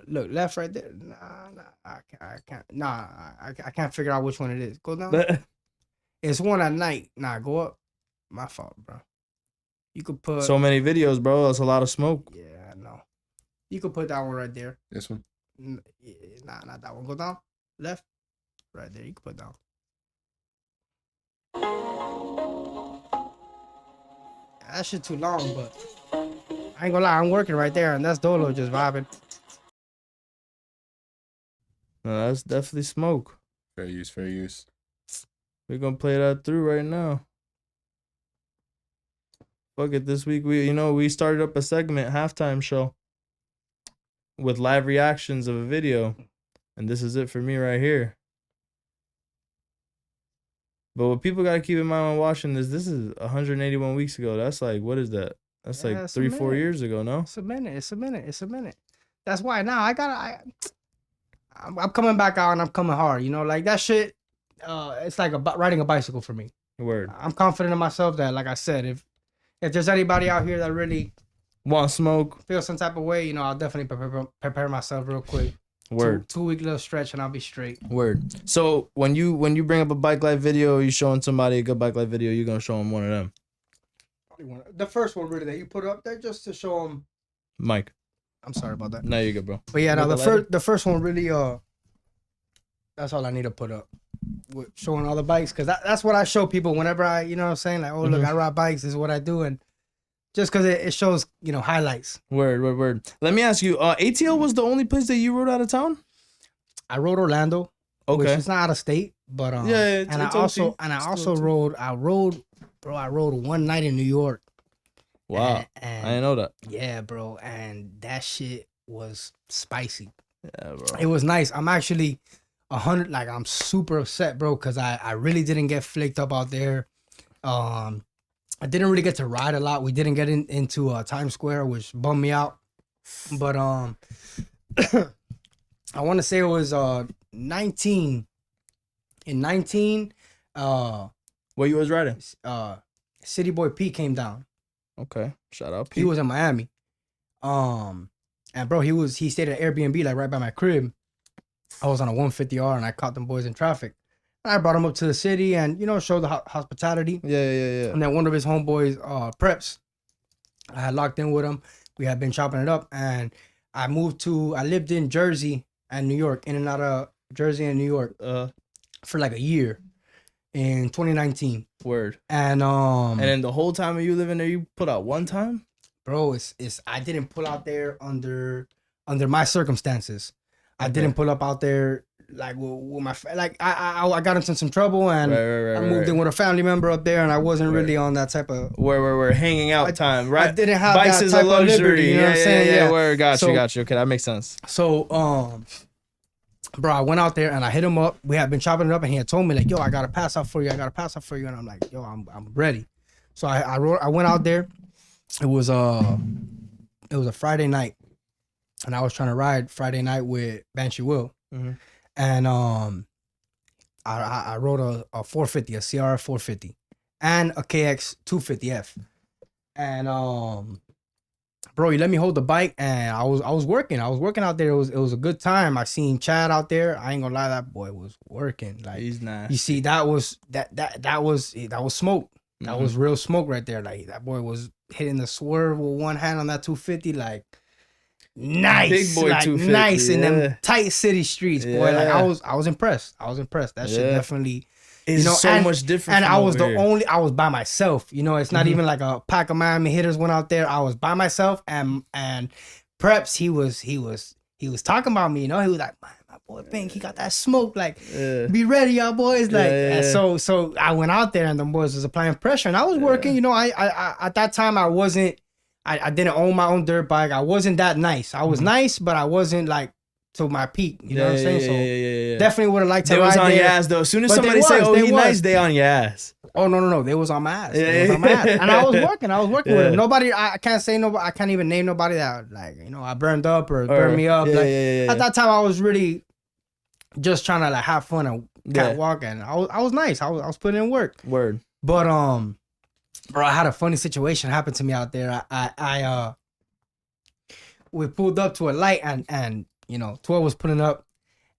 Look, left right there. I can't. I can't figure out which one it is. Go down. It's one at night. Go up. My fault, bro. You could put so many videos, bro. That's a lot of smoke. Yeah, I know. You could put that one right there. This one? Not that one. Go down. Left. Right there. You could put down. That shit too long, but I ain't gonna lie, I'm working right there, and that's Dolo just vibing. No, that's definitely smoke. Fair use. We're gonna play that through right now. Fuck it, this week we started up a segment, halftime show, with live reactions of a video, and this is it for me right here. But what people gotta keep in mind when watching this is 181 weeks ago. That's like, what is that? That's like 3-4 years ago, no? It's a minute. That's why now I'm coming back out and I'm coming hard. Like that shit. It's like riding a bicycle for me. Word. I'm confident in myself that, like I said, if there's anybody out here that really want smoke, feel some type of way, I'll definitely prepare myself real quick. Word. 2 week little stretch and I'll be straight. Word. So when you bring up a bike life video, you showing somebody a good bike life video, you're gonna show them one of them. The first one really that you put up there just to show them. Mike. I'm sorry about that. No, you're good, bro. But yeah, the first one really that's all I need to put up. With showing all the bikes, because that's what I show people whenever I, you know what I'm saying, like, oh look, I ride bikes, this is what I do, and just because it shows, highlights. Word. Let me ask you, ATL was the only place that you rode out of town? I rode Orlando, which is not out of state, but I rode one night in New York. Wow, and I didn't know that. Yeah, bro, and that shit was spicy. Yeah, bro. It was nice. I'm actually 100. Like, I'm super upset, bro, because I really didn't get flicked up out there. I didn't really get to ride a lot. We didn't get into Times Square, which bummed me out. But I want to say it was 19. In 19, what you was riding? City Boy P came down. Okay, shout out P. He was in Miami. And bro, he stayed at Airbnb like right by my crib. I was on a 150R and I caught them boys in traffic. And I brought them up to the city and, you know, showed the hospitality. Yeah. And then one of his homeboys, Preps, I had locked in with him. We had been chopping it up. And I lived in Jersey and New York, in and out of Jersey and New York for like a year in 2019. Word. And then the whole time of you living there, you put out one time? Bro, I didn't pull out there under my circumstances. I didn't pull up out there like with my I got into some trouble and I moved in with a family member up there and I wasn't really on that type of where we're hanging out time, right? I didn't have Bikes that is type a luxury. of liberty, you know what I'm saying? Yeah. Where got you. Okay, that makes sense. So bro, I went out there and I hit him up. We had been chopping it up and he had told me like, yo, I got to pass out for you. And I'm like, yo, I'm ready. So I went out there. It was a Friday night and I was trying to ride Friday night with Banshee Will. Mm-hmm. And I rode a 450, a CRF 450 and a KX 250F. And bro, he let me hold the bike and I was working out there. It was a good time. I seen Chad out there. I ain't gonna lie, that boy was working. Like, he's nice. You see, that was smoke. That was real smoke right there. Like, that boy was hitting the swerve with one hand on that 250, like nice, big boy, like 250, nice in them tight city streets, boy. Like, I was impressed. That shit definitely. It's much different. And I was I was by myself. You know, it's not even like a pack of Miami hitters went out there. I was by myself and Preps, he was talking about me, you know. He was like, man, my boy Bink, he got that smoke. Like, be ready, y'all boys. Like, and so I went out there and the boys was applying pressure and I was working, you know. I at that time I didn't own my own dirt bike. I wasn't that nice. I was nice, but I wasn't like to my peak. You know what I'm saying? So definitely would have liked to ride there. They was on your ass though. As soon as somebody say, "Oh, he nice," they on your ass. Oh no, they was on my ass. They was on my ass. And I was working with him. Nobody, I can't say nobody. I can't even name nobody that, like, you know, I burned up or burned me up. At that time, I was really just trying to like have fun and catwalk, and I was nice. I was putting in work. Word. But bro, I had a funny situation happen to me out there. We pulled up to a light and you know, 12 was pulling up,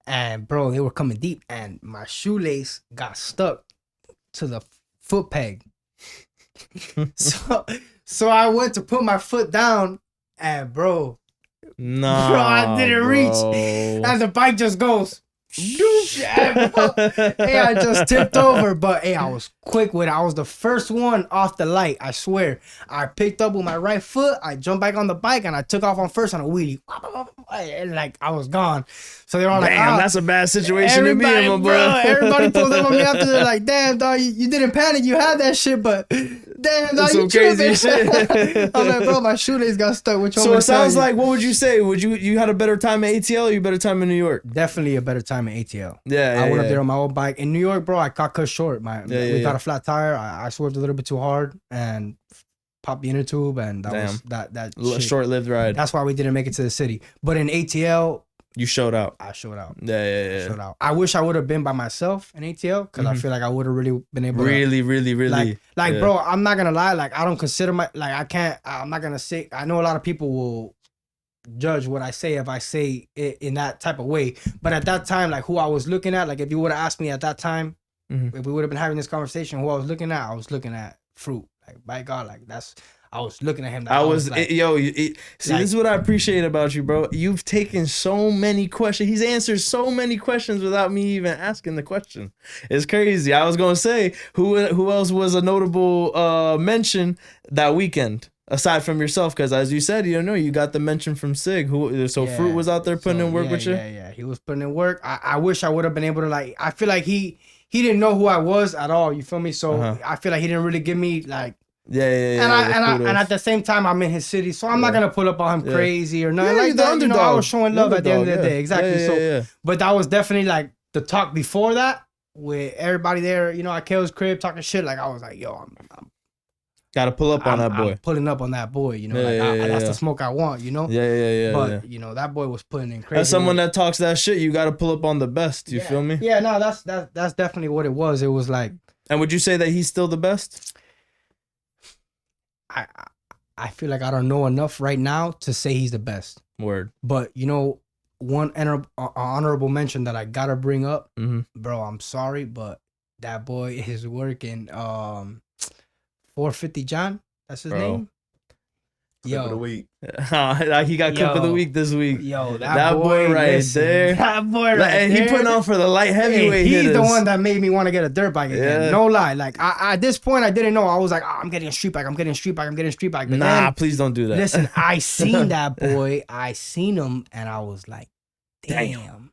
and bro, they were coming deep, and my shoelace got stuck to the foot peg. so I went to put my foot down, and bro, I didn't reach, and the bike just goes. Hey, I just tipped over, but hey, I was quick with it. I was the first one off the light. I swear. I picked up with my right foot. I jumped back on the bike and I took off on first on a wheelie. And like, I was gone. So they were all like, damn, that's a bad situation to be in, my bro. Everybody pulled up on me after. They're like, damn, dog, you didn't panic. You had that shit, but damn, dog, you crazy shit. I'm like, bro, my shoelace got stuck. So it sounds like, what would you say? You had a better time at ATL or you better time in New York? Definitely a better time at ATL. I went up there on my old bike. In New York, bro, I got cut short. We got a flat tire. I swerved a little bit too hard and popped the inner tube, and that was that short-lived ride. That's why we didn't make it to the city. But in ATL, you showed out. I showed out. Yeah. Showed out. I wish I would have been by myself in ATL because I feel like I would have really been able to like bro, I'm not gonna lie, like I don't consider I'm not gonna say, I know a lot of people will judge what I say if I say it in that type of way, but at that time, like, who I was looking at, like, if you would have asked me at that time, if we would have been having this conversation, who I was looking at fruit. Like, by God, like, I was looking at him. See, this is what I appreciate about you, bro. You've taken so many questions. He's answered so many questions without me even asking the question. It's crazy. I was gonna say, who else was a notable mention that weekend aside from yourself? Because as you said, you got the mention from Sig. Fruit was out there putting in work with you. Yeah, he was putting in work. I wish I would have been able to, like, I feel like he didn't know who I was at all. You feel me? So I feel like he didn't really give me like. And at the same time, I'm in his city, so I'm not gonna pull up on him crazy or nothing like that. You know, I was showing love at the end of the day, exactly. But that was definitely like the talk before that with everybody there. You know, at Kale's crib talking shit. Like, I was like, yo, I'm gotta pull up on that boy. I'm pulling up on that boy. You know, that's the smoke I want. You know. But you know, that boy was putting in crazy. As someone that talks that shit, you gotta pull up on the best. You feel me? Yeah, no, that's definitely what it was. It was like. And would you say that he's still the best? I feel like I don't know enough right now to say he's the best. Word. But, you know, one honorable mention that I gotta bring up, Mm-hmm. bro. I'm sorry, but that boy is working. 450 John, that's his name. Clip of the week. He got clip of the week this week. Yo, that boy right there. That boy right and there. he putting on for the light heavyweight He's hitters. the one that made me want to get a dirt bike again. Yeah. No lie. Like I, at this point, I didn't know. I was like, I'm getting a street bike. I'm getting a street bike. I'm getting a street bike. But nah, then, please don't do that. listen, I seen that boy. I seen him, and I was like, damn.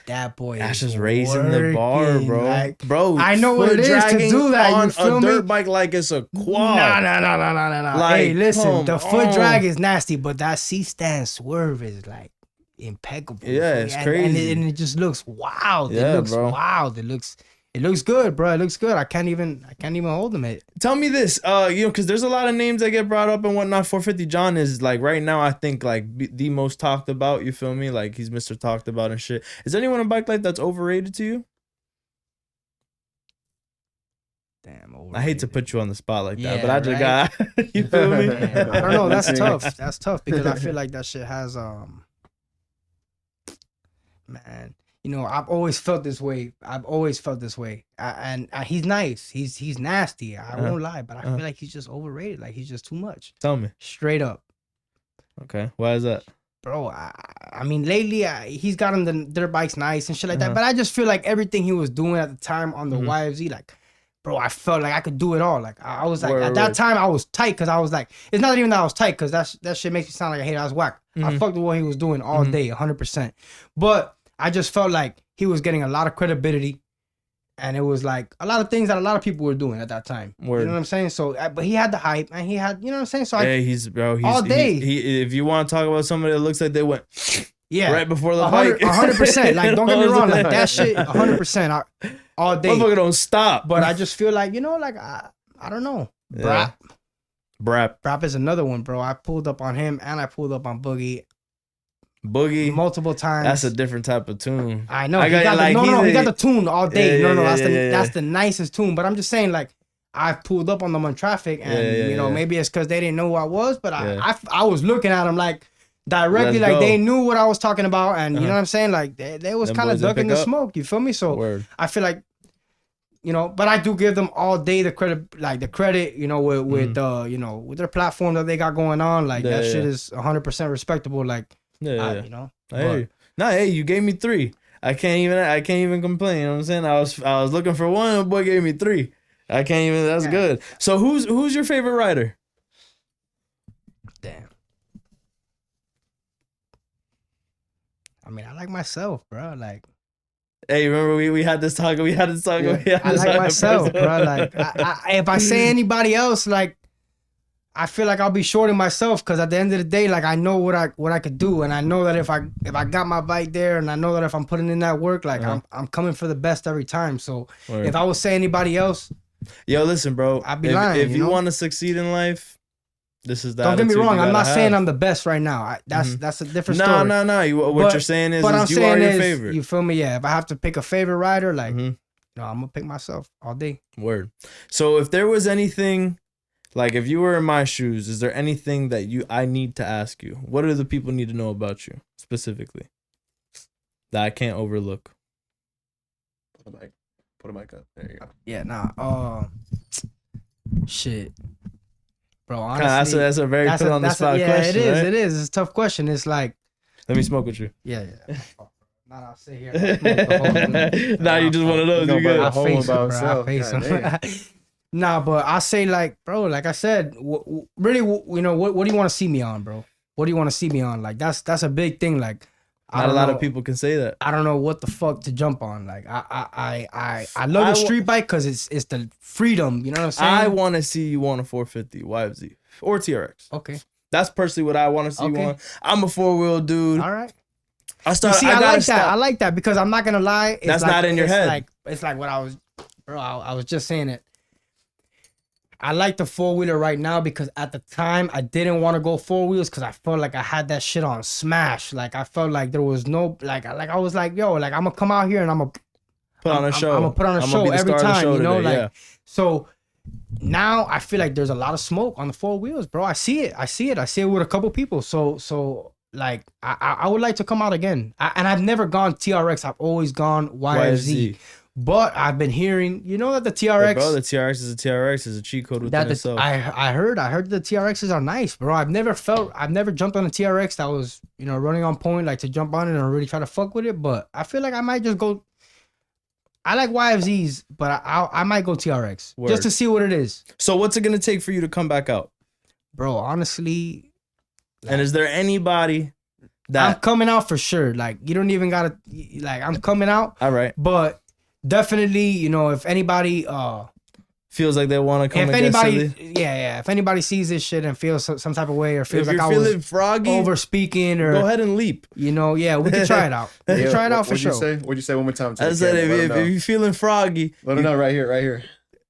That boy That's is just raising the bar, working. bro. Like, bro, I know what it is to do that. on You feel a me? dirt bike like it's a quad. Nah. Like, hey, listen, come the foot on. drag is nasty, but that C-stand swerve is like impeccable. Yeah, it's crazy. And it just looks wild. Yeah, it looks bro. wild. It looks good, bro. It looks good. I can't even hold him. Tell me this, because there's a lot of names that get brought up and whatnot. 450 John is like right now, I think like the most talked about. You feel me? Like he's Mr. Talked About and shit. Is anyone in Bikelife that's overrated to you? Damn. I hate to put you on the spot like that, Yeah, but I just right? got you feel me? Damn, I don't know. That's tough. That's tough because I feel like that shit has man. You know, I've always felt this way. And he's nice. He's nasty. I won't lie, but I feel like he's just overrated. Like he's just too much. Tell me. Straight up, Okay, why is that? bro. I mean, lately he's gotten the dirt bikes nice and shit like that. But I just feel like everything he was doing at the time on the YFZ, like, bro, I felt like I could do it all. Like I was like at that time I was tight because I was like, it's not even that I was tight because that shit makes me sound like a hater. I was whack. I fucked with what he was doing all day, 100%. But I just felt like he was getting a lot of credibility, and it was like a lot of things that a lot of people were doing at that time. Word. You know what I'm saying? So, but he had the hype, and he had, you know what I'm saying? So, He's all day. He if you want to talk about somebody that looks like they went yeah, right before the bike, 100%. Like, don't get me wrong, like that shit, 100%, all day. Motherfucker don't stop. But I just feel like, you know, like I don't know, Yeah. Brap is another one, bro. I pulled up on him, and I pulled up on Boogie multiple times. That's a different type of tune. I know. He got the tune all day. Yeah, That's the nicest tune. But I'm just saying, like, I pulled up on them on traffic, and you know, maybe it's because they didn't know who I was, but I was looking at them like directly, like they knew what I was talking about, and you know what I'm saying, like they was kind of ducking the smoke. You feel me? So I feel like, you know, but I do give them all day the credit, you know, with you know, with their platform that they got going on, like that shit is 100% respectable. Like. You know, hey, you gave me 3. I can't even complain. You know what I'm saying? I was looking for 1, the boy gave me 3. I can't even. That's good. So who's your favorite rider? Damn. I mean, I like myself, bro. Like, hey, remember we had this talk. I like myself, bro. Like, if I say anybody else, like, I feel like I'll be shorting myself because at the end of the day, like I know what I could do, and I know that if I got my bike there, and I know that if I'm putting in that work, like I'm coming for the best every time. So if I would say anybody else, yo, listen, bro, I'd be lying. If you want to succeed in life, this is that. Don't get me wrong. I'm not saying I'm the best right now. That's a different story. No. What you're saying is, you are your favorite. You feel me? Yeah. If I have to pick a favorite rider, like, no, I'm gonna pick myself all day. Word. So if there was anything. Like, if you were in my shoes, is there anything that I need to ask you? What do the people need to know about you, specifically, that I can't overlook? Put a mic up. There you go. Yeah, nah. Shit. Bro, honestly. That's a very put on the spot question, it is. right? It is. It's a tough question. It's like. Let me smoke with you. Yeah. I'll sit here. Nah, you just one of those. You good. I face him. Nah, but I say, like, bro, like I said, really, you know, what do you want to see me on, bro? What do you want to see me on? Like, that's a big thing. Like, not a lot of people can say that. I don't know what the fuck to jump on. Like, I love the street bike because it's the freedom. You know what I'm saying? I want to see you on a 450 YFZ or TRX. Okay. That's personally what I want to see you on. I'm a 4-wheel dude. All right. I like that because I'm not gonna lie. That's not in your head. It's like what I was, bro. I was just saying it. I like the 4-wheeler right now because at the time I didn't want to go 4 wheels because I felt like I had that shit on smash. Like I felt like there was no like I was like, yo, like I'm gonna come out here and I'm gonna put on a show. I'm gonna put on a show every time, you know, like so. Now I feel like there's a lot of smoke on the 4 wheels, bro. I see it with a couple people. So like I would like to come out again. And I've never gone TRX. I've always gone YFZ. But I've been hearing, that the TRX. Hey, bro, the TRX is a TRX. Is a cheat code within itself. I heard the TRXs are nice, bro. I've never jumped on a TRX that was, running on point, like to jump on it and really try to fuck with it. But I feel like I might just go. I like YFZs, but I might go TRX just to see what it is. So what's it gonna take for you to come back out, bro? Honestly. And is there anybody that I'm coming out for sure? Like you don't even gotta I'm coming out. All right, but. Definitely, if anybody feels like they want to come, if anybody sees this shit and feels some type of way or feels like I was froggy, over speaking, or go ahead and leap. We can try it out. We can try it out for sure. What'd you say one more time? I said if you're feeling froggy, let them know right here.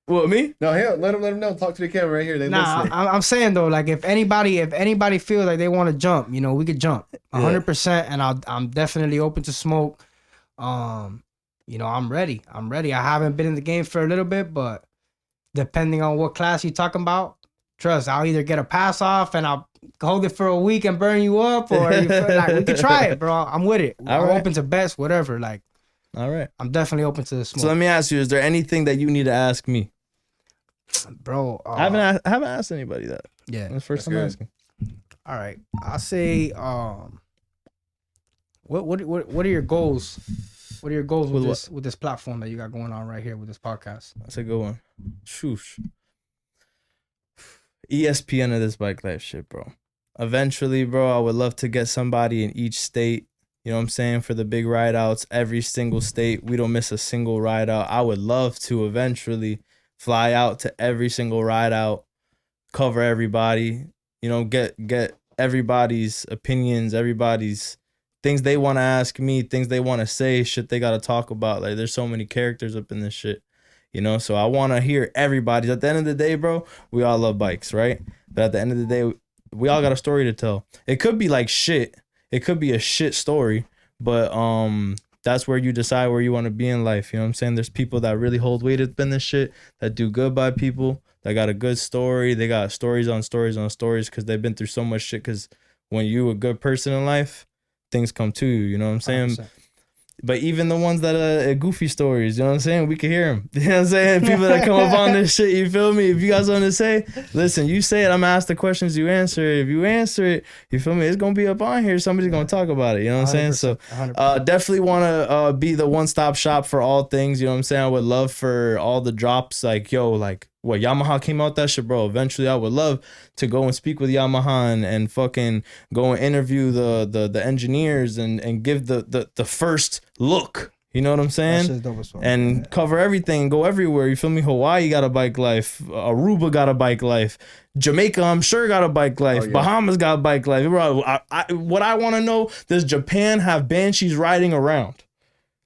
What, me? No, here, let them know. Talk to the camera right here. They listening. I'm saying though, like if anybody feels like they want to jump, we could jump 100%, and I'm definitely open to smoke. I'm ready. I haven't been in the game for a little bit, but depending on what class you're talking about, trust, I'll either get a pass off and I'll hold it for a week and burn you up, or we can try it, bro. I'm with it. I'm open to bets, whatever. All right. I'm definitely open to the smoke. So let me ask you, is there anything that you need to ask me? Bro, I haven't asked anybody that. Yeah. That's the first time asking. All right. I'll say, what are your goals? What are your goals with this platform that you got going on right here with this podcast? That's a good one. Shoosh. ESPN of this bike life shit, bro. Eventually, bro, I would love to get somebody in each state. You know what I'm saying? For the big ride outs, every single state. We don't miss a single ride out. I would love to eventually fly out to every single ride out, cover everybody, get everybody's opinions, everybody's things they want to ask me, things they want to say, shit they got to talk about. Like, there's so many characters up in this shit, so I want to hear everybody's. At the end of the day, bro, we all love bikes, right? But at the end of the day, we all got a story to tell. It could be like shit. It could be a shit story, but that's where you decide where you want to be in life. You know what I'm saying? There's people that really hold weight up in this shit, that do good by people, that got a good story. They got stories on stories on stories because they've been through so much shit. Because when you a good person in life, things come to you, you know what I'm saying? 100%. But even the ones that are goofy stories, you know what I'm saying? We can hear them. You know what I'm saying? People that come up on this shit, you feel me? If you guys want to say, listen, you say it, I'm going to ask the questions, you answer it. If you answer it, you feel me? It's going to be up on here. Somebody's going to talk about it, you know what I'm saying? So definitely want to be the one-stop shop for all things, you know what I'm saying? I would love for all the drops, what Yamaha came out that shit, bro. Eventually, I would love to go and speak with Yamaha and fucking go and interview the engineers and give the first look. You know what I'm saying? And cover everything and go everywhere. You feel me? Hawaii got a bike life. Aruba got a bike life. Jamaica, I'm sure, got a bike life. Oh, yeah. Bahamas got a bike life. Bro, what I want to know, does Japan have banshees riding around?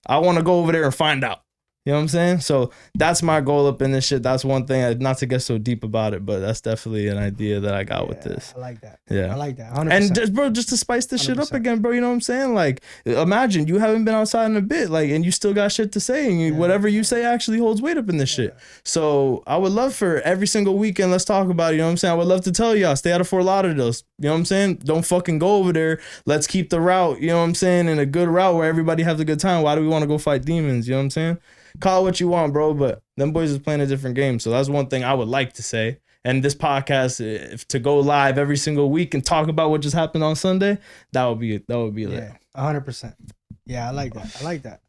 I want to go over there and find out. You know what I'm saying? So that's my goal up in this shit. That's one thing, not to get so deep about it, but that's definitely an idea that I got with this. I like that. Yeah. I like that. 100%. And just to spice this 100%. Shit up again, bro, you know what I'm saying? Like, imagine you haven't been outside in a bit, and you still got shit to say, and whatever you say actually holds weight up in this shit. So I would love for every single weekend, let's talk about it, you know what I'm saying? I would love to tell y'all, stay out of Fort Lauderdale, you know what I'm saying? Don't fucking go over there. Let's keep the route, you know what I'm saying, in a good route where everybody has a good time. Why do we want to go fight demons, you know what I'm saying? Call it what you want, bro, but them boys is playing a different game. So that's one thing I would like to say. And this podcast, if to go live every single week and talk about what just happened on Sunday, that would be lit. Yeah, 100%. Yeah, I like that.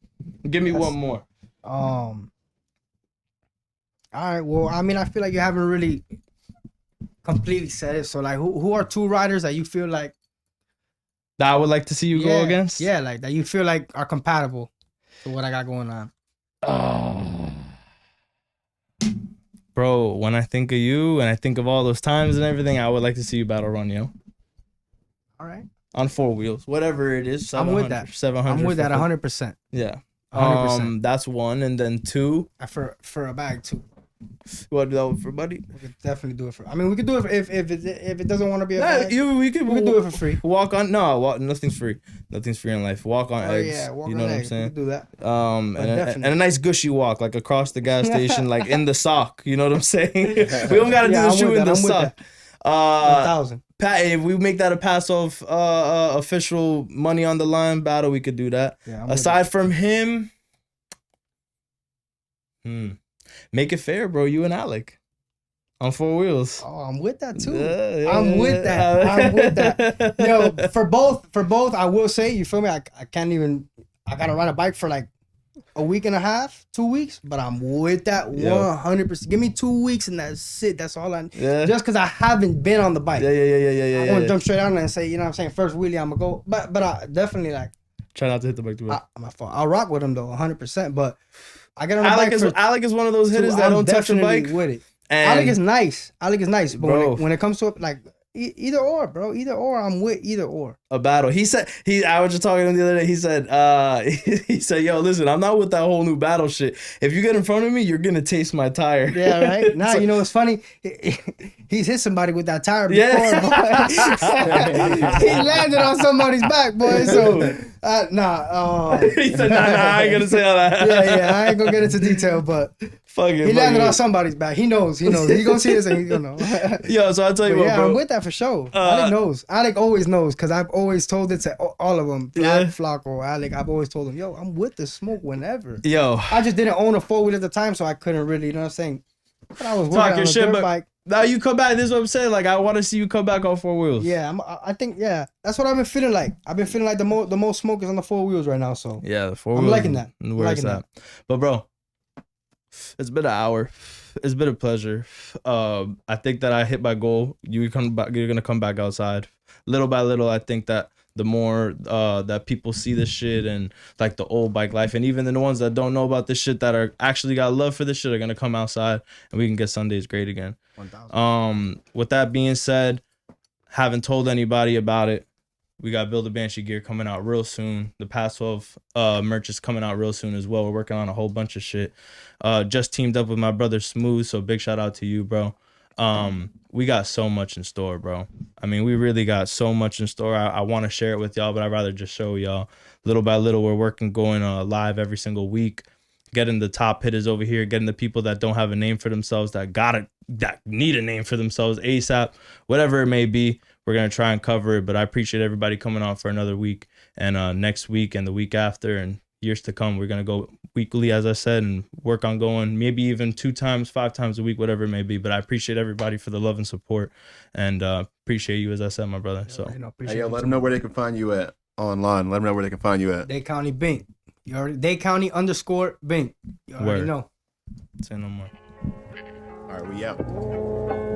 Give me one more. All right. Well, I mean, I feel like you haven't really completely said it. So, who are two riders that you feel like that I would like to see you go against? Yeah, that you feel like are compatible to what I got going on. Bro, when I think of you and I think of all those times and everything, I would like to see you battle run, yo. All right. On 4 wheels, whatever it is. I'm with that. 700. I'm with that 100%. Yeah. 100%. That's one, and then two. For a bag too. You want to do that for buddy? We could definitely do it for. I mean, we could do it if it doesn't want to be a bag. We could do it for free. Walk on. Nothing's free. Nothing's free in life. Walk on eggs. Yeah, walk on eggs. You know what I'm saying? We could do that. And a nice gushy walk, like across the gas station, like in the sock. You know what I'm saying? We don't gotta do the shoe in the sock. 1,000. if we make that a pass off official money on the line battle, we could do that. Yeah, aside from him, make it fair, bro. You and Alec on 4 wheels. Oh, I'm with that too. Yeah, I'm with that. I'm with that. Yo, for both, I will say, you feel me? I can't even. I gotta ride a bike for like a week and a half, 2 weeks, but I'm with that 100%. Give me 2 weeks and that's it. That's all I need. Yeah. Just because I haven't been on the bike. Yeah. I want to jump straight on and say, you know what I'm saying, first wheelie, I'm going to go. But I definitely like. Try not to hit the bike too much. My fault. I'll rock with him though, 100%. But I get on the bike. Alec is one of those hitters that don't touch the bike. With it. Alec is nice. But when it comes to it, like, either or, bro. Either or. I'm with either or. A battle. He said I was just talking to him the other day. He said, he said, yo, listen, I'm not with that whole new battle shit. If you get in front of me, you're gonna taste my tire. Yeah, right. Nah, you know what's funny? He's hit somebody with that tire before. He landed on somebody's back, boy. So he said, nah, I ain't gonna say all that. Yeah, I ain't gonna get into detail, but he landed on somebody's back. He knows. He gonna see this and he's gonna know. Yo, so I'll tell you what, bro. I'm with that for sure. Alec knows. Alec always knows, because I've always told it to all of them. Flacco, Alec, I've always told them, yo, I'm with the smoke whenever. Yo. I just didn't own a 4-wheel at the time, so I couldn't really, you know what I'm saying? But I was working on a dirt bike. Now you come back. This is what I'm saying. Like, I want to see you come back on 4 wheels. Yeah, I think that's what I've been feeling like. I've been feeling like the most smoke is on the 4 wheels right now. So yeah, the 4 wheels. I'm liking that. But bro, it's been an hour. It's been a pleasure. I think that I hit my goal. You're gonna come back outside little by little. I think that the more that people see this shit and like the old bike life, and even the ones that don't know about this shit that are actually got love for this shit, are gonna come outside and we can get Sundays great again. 1,000. With that being said, haven't told anybody about it. We got Build a Banshee gear coming out real soon. The Pass 12 merch is coming out real soon as well. We're working on a whole bunch of shit. Just teamed up with my brother Smooth, so big shout out to you, bro. We got so much in store, bro. I mean, we really got so much in store. I want to share it with y'all, but I'd rather just show y'all. Little by little, we're going live every single week, getting the top hitters over here, getting the people that don't have a name for themselves, that need a name for themselves ASAP, whatever it may be. We're going to try and cover it, but I appreciate everybody coming on for another week. And next week and the week after and years to come, we're going to go weekly, as I said, and work on going maybe even 2 times, 5 times a week, whatever it may be. But I appreciate everybody for the love and support, and appreciate you, as I said, my brother. So let them know where they can find you at online. Let them know where they can find you at. Day County Bink. You already Day County _Bink. You already know. Say no more. All right, we out.